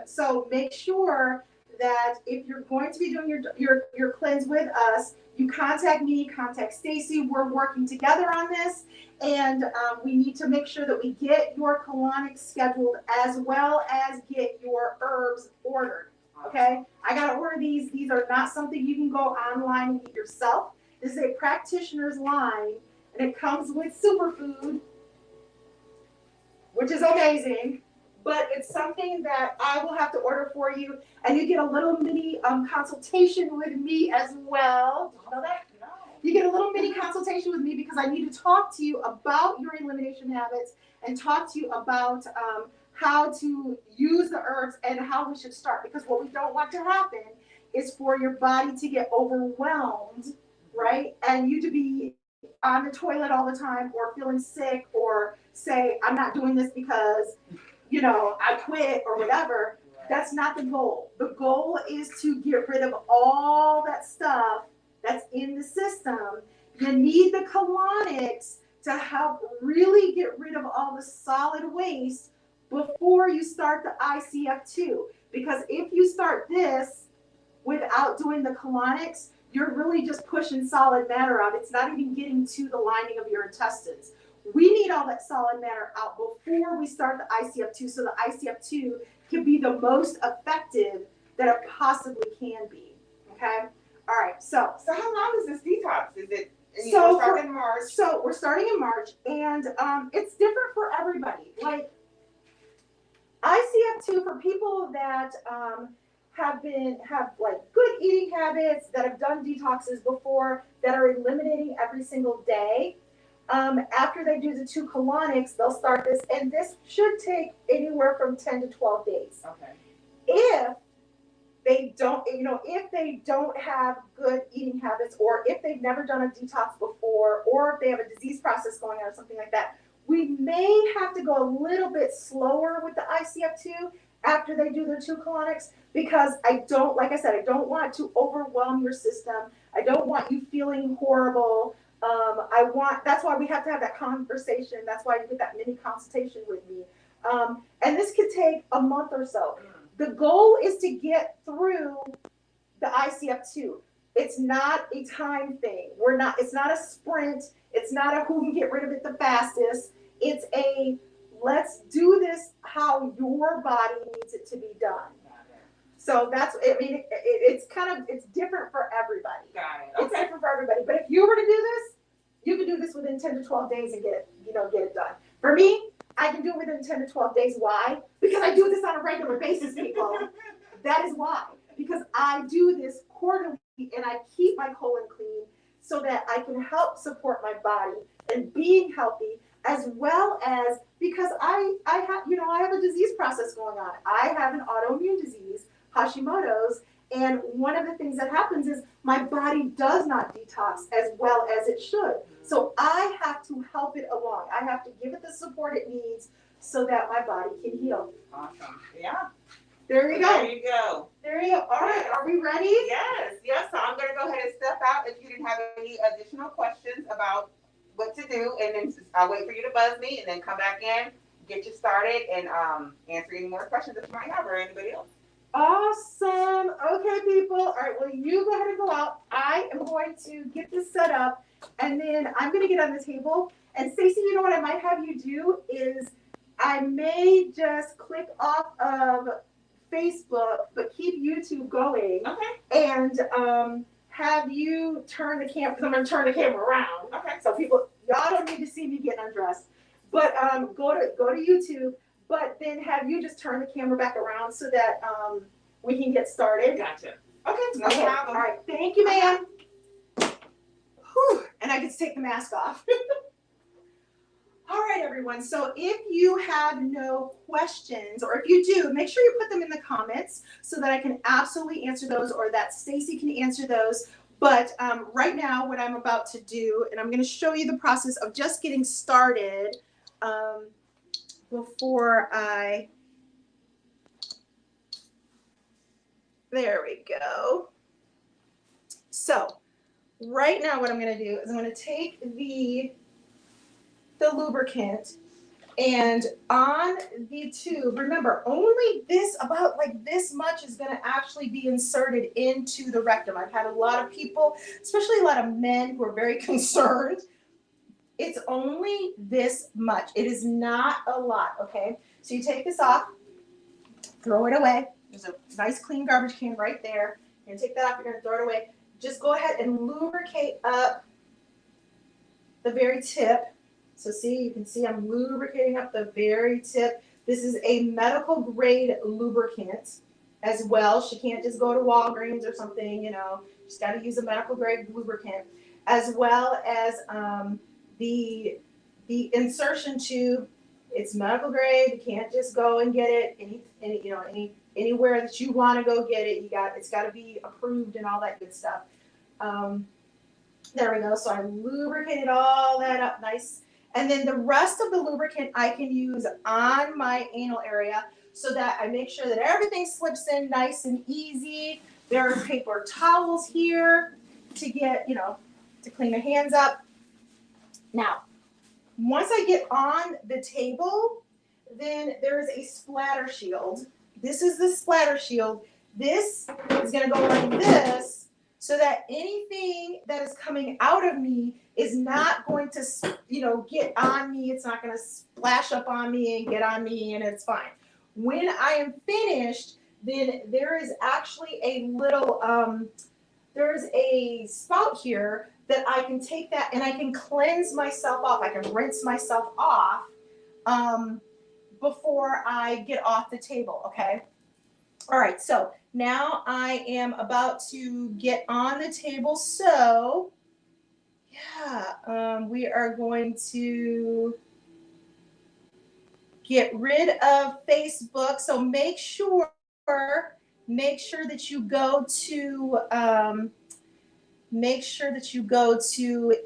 so make sure that if you're going to be doing your cleanse with us, you contact me, contact Stacey. We're working together on this. And we need to make sure that we get your colonics scheduled as well as get your herbs ordered. Okay? I got to order these. These are not something you can go online and get yourself. This is a practitioner's line, and it comes with superfood, which is amazing. But it's something that I will have to order for you, and you get a little mini consultation with me as well. Did you know that? No. You get a little mini consultation with me because I need to talk to you about your elimination habits and talk to you about how to use the herbs and how we should start. Because what we don't want to happen is for your body to get overwhelmed, right? And you to be on the toilet all the time or feeling sick or say, I'm not doing this because, you know, I quit or whatever. That's not the goal. The goal is to get rid of all that stuff that's in the system. You need the colonics to help really get rid of all the solid waste before you start the ICF2. Because if you start this without doing the colonics, you're really just pushing solid matter out. It's not even getting to the lining of your intestines. We need all that solid matter out before we start the ICF2 so the ICF2 can be the most effective that it possibly can be. Okay? All right, so how long is this detox? Is it starting in March? So we're starting in March, and it's different for everybody. Like ICF2 for people that have like good eating habits, that have done detoxes before, that are eliminating every single day. After they do the 2 colonics, they'll start this, and this should take anywhere from 10 to 12 days. Okay. If they don't have good eating habits, or if they've never done a detox before, or if they have a disease process going on or something like that, we may have to go a little bit slower with the ICF2 after they do their 2 colonics, because I don't want to overwhelm your system. I don't want you feeling horrible. That's why we have to have that conversation. That's why you get that mini consultation with me. And this could take a month or so. The goal is to get through the ICF2. It's not a time thing. It's not a sprint. It's not a who can get rid of it the fastest. It's a let's do this how your body needs it to be done. So it's different for everybody. Got it. It's different for everybody. But if you were to do this, you can do this within 10 to 12 days and get it done. For me, I can do it within 10 to 12 days. Why? Because I do this on a regular basis, people. That is why. Because I do this quarterly and I keep my colon clean so that I can help support my body and being healthy, as well as because I have a disease process going on. I have an autoimmune disease, Hashimoto's, and one of the things that happens is my body does not detox as well as it should. So I have to help it along. I have to give it the support it needs so that my body can heal. Awesome. Yeah. There you go. There you go. There you go. All right. Are we ready? Yes. Yes. So I'm going to go ahead and step out if you didn't have any additional questions about what to do, and then I'll wait for you to buzz me and then come back in, get you started, and answer any more questions that you might have or anybody else. Awesome. Okay, people. All right. Well, you go ahead and go out. I am going to get this set up, and then I'm going to get on the table. And Stacey, you know what I might have you do is I may just click off of Facebook, but keep YouTube going. Okay. And have you turn the camera, because I'm going to turn the camera around. Okay. So y'all don't need to see me getting undressed. But go to YouTube. But then have you just turn the camera back around so that we can get started. Gotcha. Okay, no Okay. problem. All right. Thank you, ma'am. Whew. And I get to take the mask off. All right, everyone. So if you have no questions, or if you do, make sure you put them in the comments so that I can absolutely answer those, or that Stacey can answer those. But right now, what I'm about to do, and I'm going to show you the process of just getting started before there we go. So right now what I'm going to do is I'm going to take the the lubricant. And on the tube, remember, only this, about like this much is going to actually be inserted into the rectum. I've had a lot of people, especially a lot of men, who are very concerned. It's only this much. It is not a lot, okay? So you take this off, throw it away. There's a nice clean garbage can right there. You're going to take that off, you're going to throw it away. Just go ahead and lubricate up the very tip. So see, you can see I'm lubricating up the very tip. This is a medical grade lubricant as well. She can't just go to Walgreens or something, you know. She's got to use a medical grade lubricant, as well as the insertion tube. It's medical grade. You can't just go and get it anywhere that you want to go get it. It's got to be approved and all that good stuff. There we go. So I lubricated all that up nice. And then the rest of the lubricant I can use on my anal area so that I make sure that everything slips in nice and easy. There are paper towels here to get, to clean my hands up. Now, once I get on the table, then there is a splatter shield. This is the splatter shield. This is going to go like this, so that anything that is coming out of me is not going to, get on me. It's not going to splash up on me and get on me, and it's fine. When I am finished, then there is actually a little, there's a spout here that I can take that and I can cleanse myself off. I can rinse myself off before I get off the table, okay? All right, so now I am about to get on the table. So, yeah, we are going to get rid of Facebook. So make sure that you go to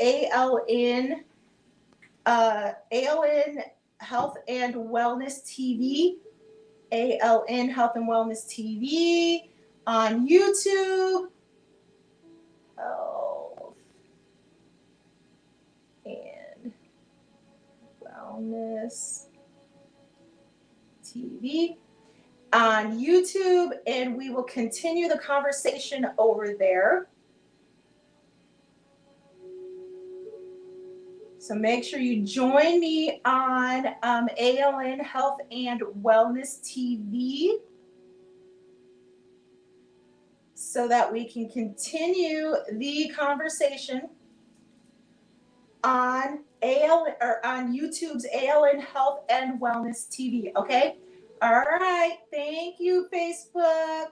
ALN Health and Wellness TV. ALN Health and Wellness TV on YouTube. Health and Wellness TV on YouTube, and we will continue the conversation over there. So make sure you join me on ALN Health and Wellness TV so that we can continue the conversation on YouTube's ALN Health and Wellness TV. Okay? All right. Thank you, Facebook.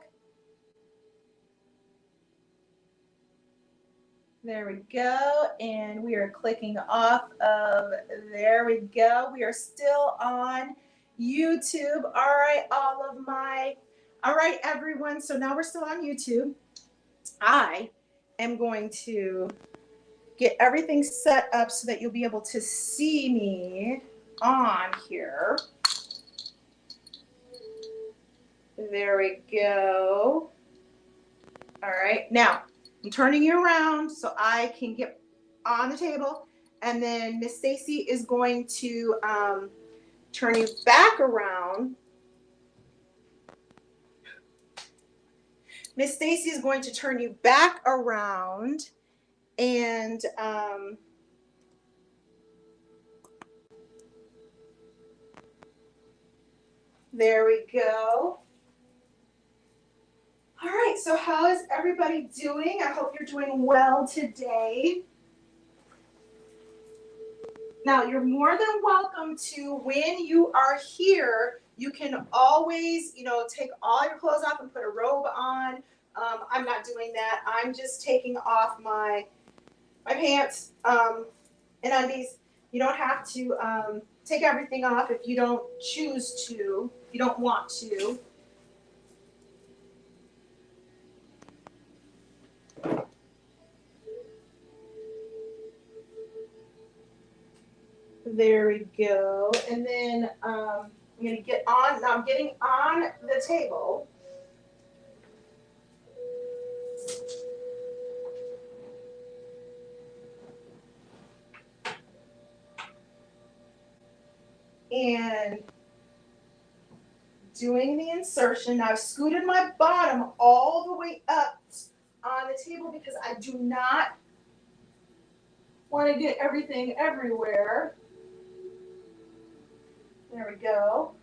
There we go, and we are clicking off of, there we go. We are still on YouTube. All right, everyone. So now we're still on YouTube. I am going to get everything set up so that you'll be able to see me on here. There we go. All right, now I'm turning you around so I can get on the table, and then Miss Stacey is going to turn you back around. Miss Stacey is going to turn you back around, and there we go. All right, so how is everybody doing? I hope you're doing well today. Now, you're more than welcome to, when you are here, you can always, take all your clothes off and put a robe on. I'm not doing that. I'm just taking off my pants and undies. You don't have to take everything off if you don't choose to, if you don't want to. There we go. And then I'm going to get on. Now I'm getting on the table. and doing the insertion. Now I've scooted my bottom all the way up on the table because I do not want to get everything everywhere. There we go.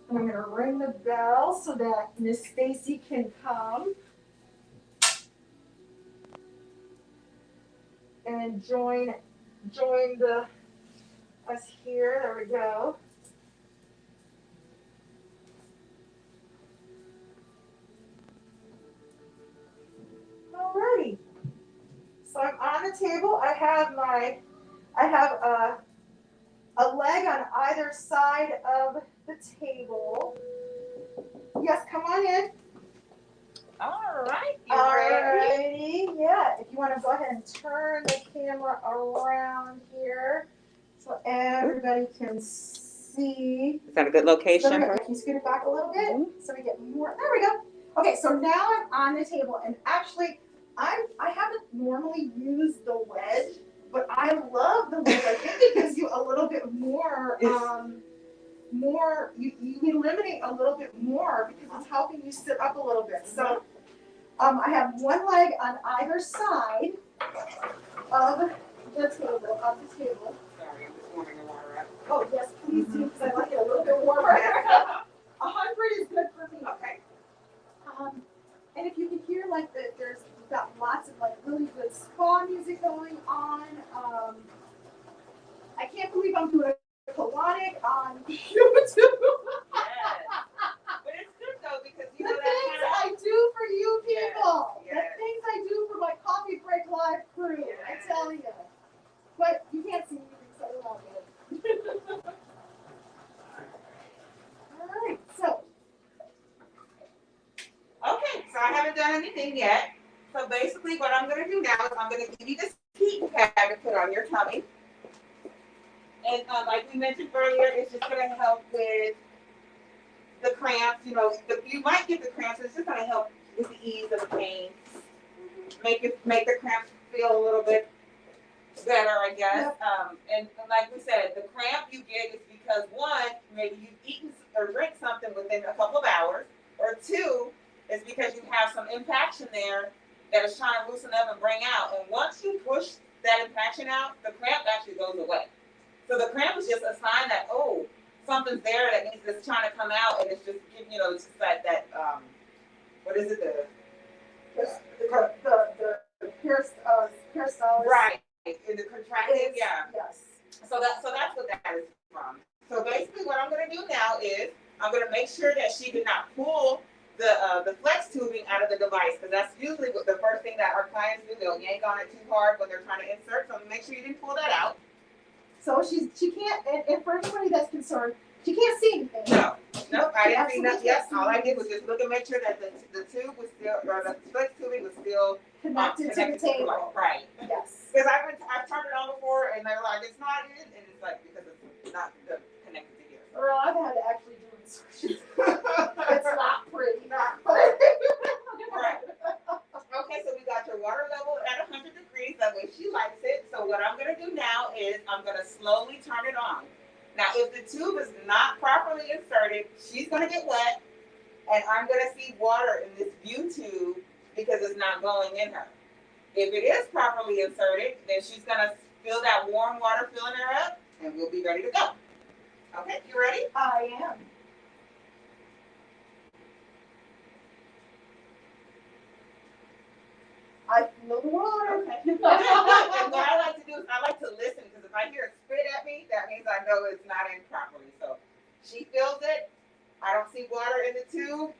And I'm going to ring the bell so that Miss Stacey can come and join us here. There we go. Alrighty. So I'm on the table. I have a leg on either side of the table. Yes, come on in. All right. Alrighty. Yeah. If you want to go ahead and turn the camera around here so everybody can see. Is that a good location? So can you scoot it back a little bit so we get more? There we go. Okay, so now I'm on the table, and actually, I haven't normally used the wedge, but I love the wedge. I think it gives you a little bit more. You eliminate a little bit more because it's helping you sit up a little bit. So, I have one leg on either side of the table. Sorry, I'm just warming the water up. Oh, yes, please do, because I like it a little bit warmer. 100 is good for me. Okay. And if you can hear, like, we've got lots of, like, really good spa music going on. I can't believe I'm doing a colonic on YouTube. Yes. But it's good, though, because, you The know, things that I do for you people. Yes. The things I do for my Coffee Break Live crew, Yes. I tell you. But you can't see me, so I love it. All right, so. Okay, so I haven't done anything yet. So basically what I'm going to do now is I'm going to give you this heat pad to put on your tummy. And like we mentioned earlier, it's just going to help with the cramps. You know, you might get the cramps. It's just going to help with the ease of the pain. Make the cramps feel a little bit better, I guess. And like we said, the cramp you get is because one, maybe you've eaten or drank something within a couple of hours, or two, it's because you have some impaction there that is trying to loosen up and bring out. And once you push that impaction out, the cramp actually goes away. So the cramp is just a sign that, oh, something's there that means it's trying to come out, and it's just, you know, it's just like that, what is it, the peristalsis. Right, in the contractive, yeah. Yes. So that's what that is from. So basically what I'm going to do now is I'm going to make sure that she did not pull the flex tubing out of the device, because that's usually the first thing that our clients do. They'll yank on it too hard when they're trying to insert. So make sure you didn't pull that out. So she can't, and for anybody that's concerned, she can't see anything. No, I didn't see nothing. Yes, all I did was just look and make sure that the tube was still, or the flex tubing was still connected to the table. Right. Yes. Because I've turned it on before, and they're like, it's not in, and it's like, because it's not connected to here. Girl, I've had to actually do insertions. It's not pretty. Right. Okay, so we got your water level at 100 degrees, that way she likes it. So what I'm going to do now is I'm going to slowly turn it on. Now, if the tube is not properly inserted, she's going to get wet, and I'm going to see water in this view tube because it's not going in her. If it is properly inserted, then she's going to feel that warm water filling her up, and we'll be ready to go. Okay, you ready? I am. I feel the water. Okay. And what I like to do is I like to listen, because if I hear it spit at me, that means I know it's not in properly. So she feels it. I don't see water in the tube.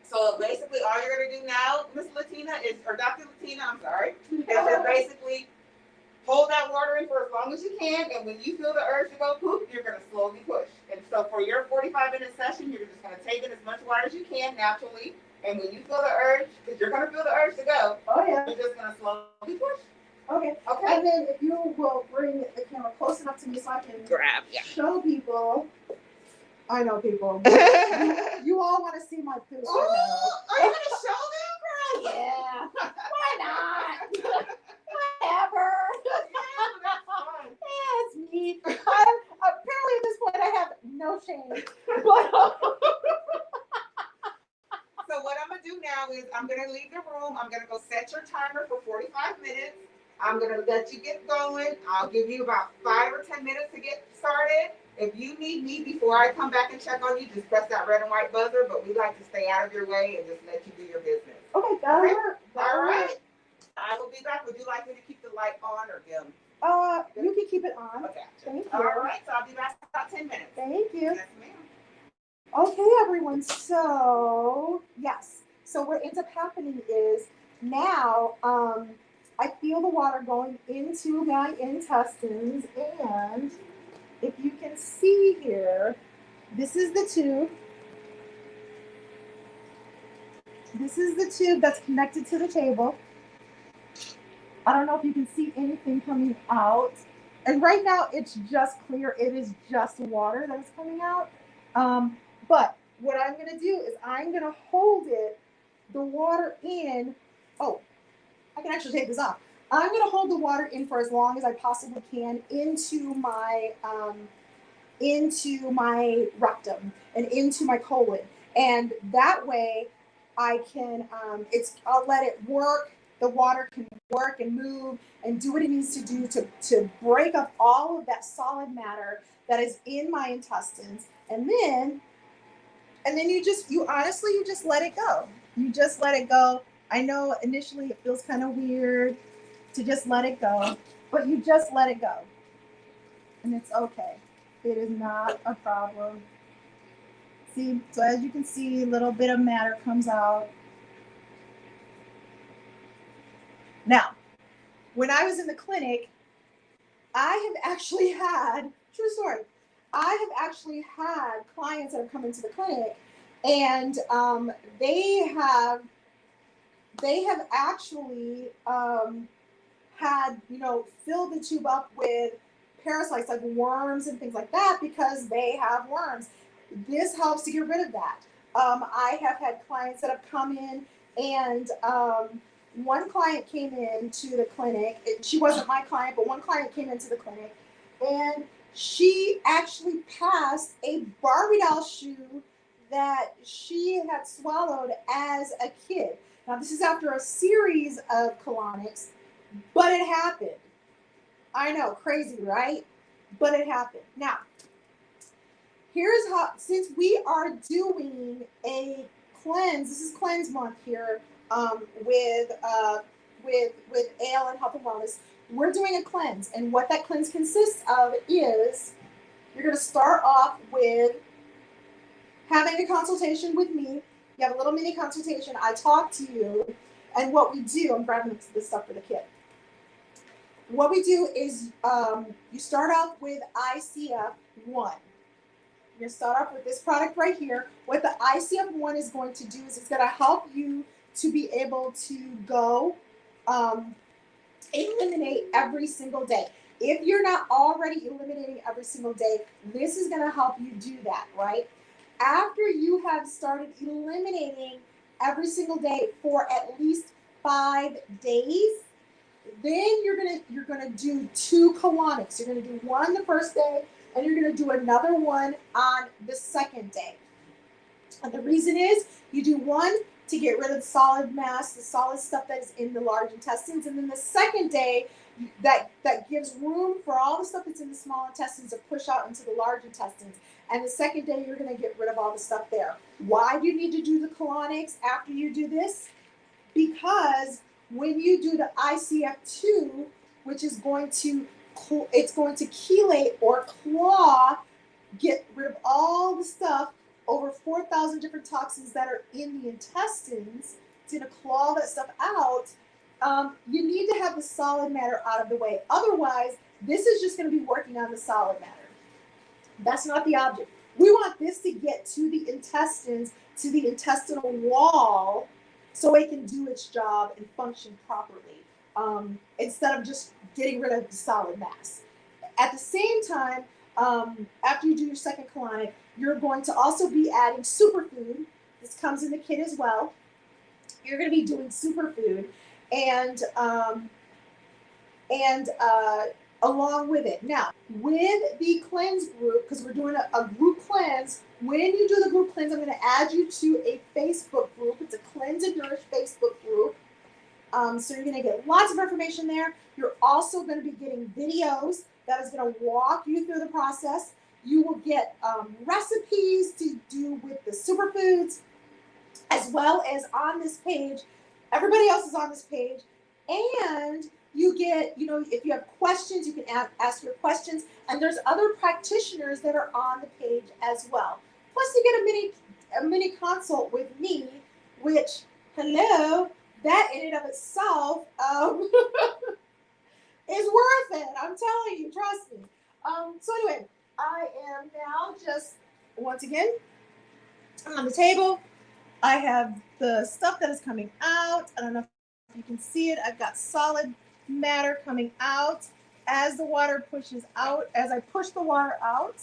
So basically all you're going to do now, Miss Latina, or Dr. Latina, I'm sorry, is just basically hold that water in for as long as you can, and when you feel the urge to go poop, you're going to slowly push. And so for your 45-minute session, you're just going to take in as much water as you can naturally. And when you feel the urge, because you're going to feel the urge to go, yeah. you're just going to slowly push. Okay. Okay. And then if you will bring the camera close enough to me so I can Grab, show people. I know people. You all want to see my poop. Ooh, are you going to show them, girl? Yeah. Why not? Whatever. Yeah, that's fun. Yeah, it's me. now is I'm going to leave the room. I'm going to go set your timer for 45 minutes. I'm going to let you get going. I'll give you about 5 or 10 minutes to get started. If you need me before I come back and check on you, just press that red and white buzzer, but we like to stay out of your way and just let you do your business. Okay, that'll work. All right. I will be back. Would you like me to keep the light on or dim? You can keep it on. Okay. Thank you. All right, so I'll be back in about 10 minutes. Thank you. Yes, ma'am. Okay, everyone. So yes. So what ends up happening is now I feel the water going into my intestines, and if you can see here, this is the tube. This is the tube that's connected to the table. I don't know if you can see anything coming out. And right now it's just clear. It is just water that is coming out. But what I'm going to do is I'm going to hold the water in. Oh, I can actually take this off. I'm going to hold the water in for as long as I possibly can into my rectum and into my colon. And that way I can, I'll let it work. The water can work and move and do what it needs to do to break up all of that solid matter that is in my intestines. And then you honestly just let it go. You just let it go. I know initially it feels kind of weird to just let it go, but you just let it go. And it's okay. It is not a problem. See, so as you can see, a little bit of matter comes out. Now, when I was in the clinic, I have actually had, true story, I have actually had clients that have come into the clinic, and they have actually had, filled the tube up with parasites like worms and things like that because they have worms. This helps to get rid of that. I have had clients that have come in, and one client came into the clinic. She wasn't my client, but one client came into the clinic, and she actually passed a Barbie doll shoe that she had swallowed as a kid. Now, this is after a series of colonics, but it happened. I know, crazy, right? But it happened. Now, here's how, since we are doing a cleanse, this is cleanse month here with Ale and Health and Wellness. We're doing a cleanse, and what that cleanse consists of is you're going to start off with having a consultation with me. You have a little mini consultation. I talk to you, and what we do, I'm grabbing this stuff for the kid. What we do is you start off with ICF-1. You're going to start off with this product right here. What the ICF-1 is going to do is it's going to help you to be able to go eliminate every single day. If you're not already eliminating every single day, this is going to help you do that, right? After you have started eliminating every single day for at least 5 days, then you're gonna do 2 colonics. You're gonna do one the first day, and you're gonna do another one on the second day. And the reason is you do one to get rid of the solid mass, the solid stuff that is in the large intestines, and then the second day that gives room for all the stuff that's in the small intestines to push out into the large intestines. And the second day you're gonna get rid of all the stuff there. Why do you need to do the colonics after you do this? Because when you do the ICF-2, which is going to chelate or claw, get rid of all the stuff, over 4,000 different toxins that are in the intestines. It's going to claw that stuff out. You need to have the solid matter out of the way. Otherwise, this is just going to be working on the solid matter. That's not the object. We want this to get to the intestines, to the intestinal wall, so it can do its job and function properly, instead of just getting rid of the solid mass. At the same time, after you do your second colonic, you're going to also be adding superfood. This comes in the kit as well. You're going to be doing superfood, and along with it. Now, with the cleanse group, because we're doing a group cleanse, when you do the group cleanse, I'm going to add you to a Facebook group. It's a Cleanse and Nourish Facebook group. So you're going to get lots of information there. You're also going to be getting videos that is going to walk you through the process. You will get recipes to do with the superfoods, as well as on this page. Everybody else is on this page. And you get, if you have questions, you can ask your questions. And there's other practitioners that are on the page as well. Plus, you get a mini consult with me, which, hello, that in and of itself is worth it. I'm telling you, trust me. So anyway, I am now just, once again, on the table. I have the stuff that is coming out. I don't know if you can see it. I've got solid matter coming out. As the water pushes out, as I push the water out,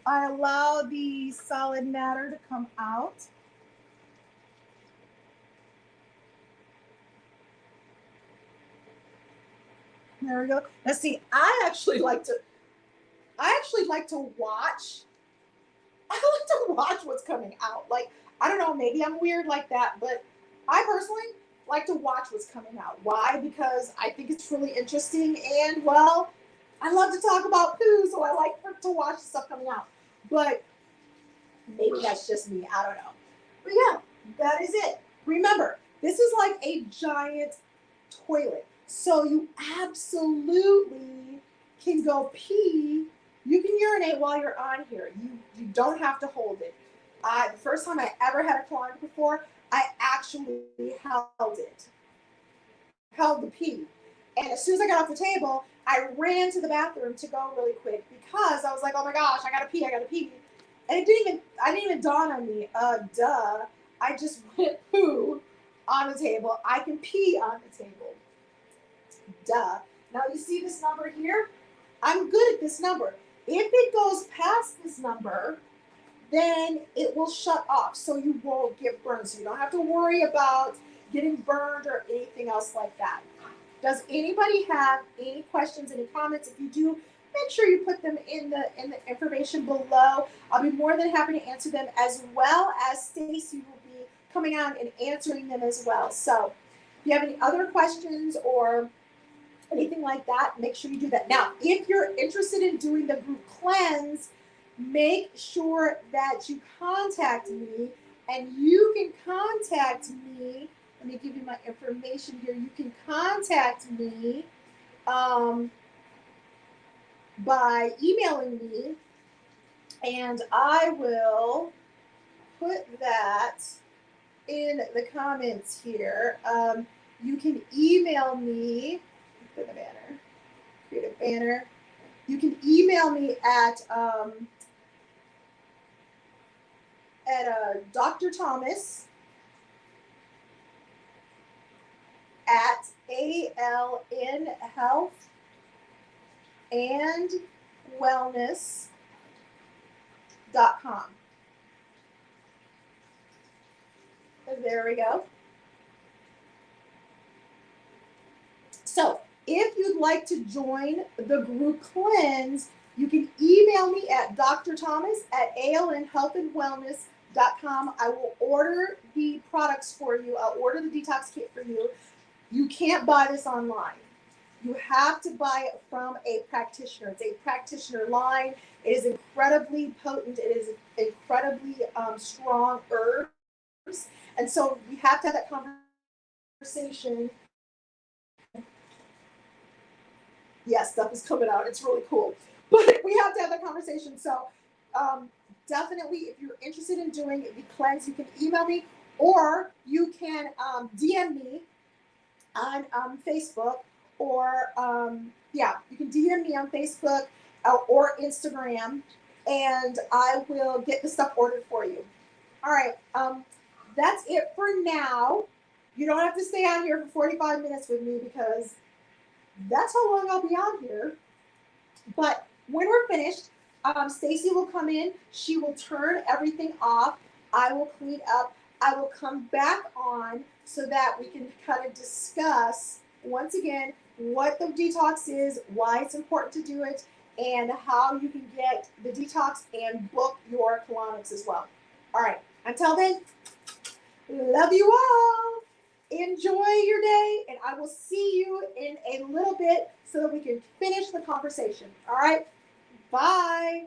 I allow the solid matter to come out. There we go. Now see, I actually like to watch. I like to watch what's coming out. Like, I don't know, maybe I'm weird like that, but I personally like to watch what's coming out. Why? Because I think it's really interesting, and well, I love to talk about poo, so I like to watch the stuff coming out. But maybe that's just me. I don't know. But yeah, that is it. Remember, this is like a giant toilet. So you absolutely can go pee. You can urinate while you're on here. You don't have to hold it. The first time I ever had a colonic before, I actually held the pee. And as soon as I got off the table, I ran to the bathroom to go really quick because I was like, oh my gosh, I gotta pee. And I didn't even dawn on me, duh. I just went poo on the table. I can pee on the table. Duh. Now you see this number here? I'm good at this number. If it goes past this number, then it will shut off, so you won't get burned. So you don't have to worry about getting burned or anything else like that. Does anybody have any questions, any comments? If you do, make sure you put them in the information below. I'll be more than happy to answer them, as well as Stacey will be coming on and answering them as well. So if you have any other questions or anything like that, make sure you do that. Now, if you're interested in doing the group cleanse, make sure that you contact me, and you can contact me. Let me give you my information here. You can contact me by emailing me, and I will put that in the comments here. You can email me. Put a banner. Create a banner. You can email me at Dr. Thomas at alnhealthandwellness.com. There we go. So if you'd like to join the group cleanse, you can email me at drthomas@alnhealthandwellness.com. I will order the products for you. I'll order the detox kit for you. You can't buy this online. You have to buy it from a practitioner. It's a practitioner line. It is incredibly potent. It is incredibly strong herbs. And so we have to have that conversation. Yes, stuff is coming out. It's really cool. But we have to have that conversation. So definitely, if you're interested in doing the cleanse, you can email me, or you can DM me on Facebook, or you can DM me on Facebook or Instagram, and I will get the stuff ordered for you. All right, that's it for now. You don't have to stay on here for 45 minutes with me, because that's how long I'll be on here. But when we're finished, Stacey will come in. She will turn everything off. I will clean up. I will come back on so that we can kind of discuss, once again, what the detox is, why it's important to do it, and how you can get the detox and book your colonics as well. All right, until then, love you all. Enjoy your day, and I will see you in a little bit so that we can finish the conversation. All right, bye.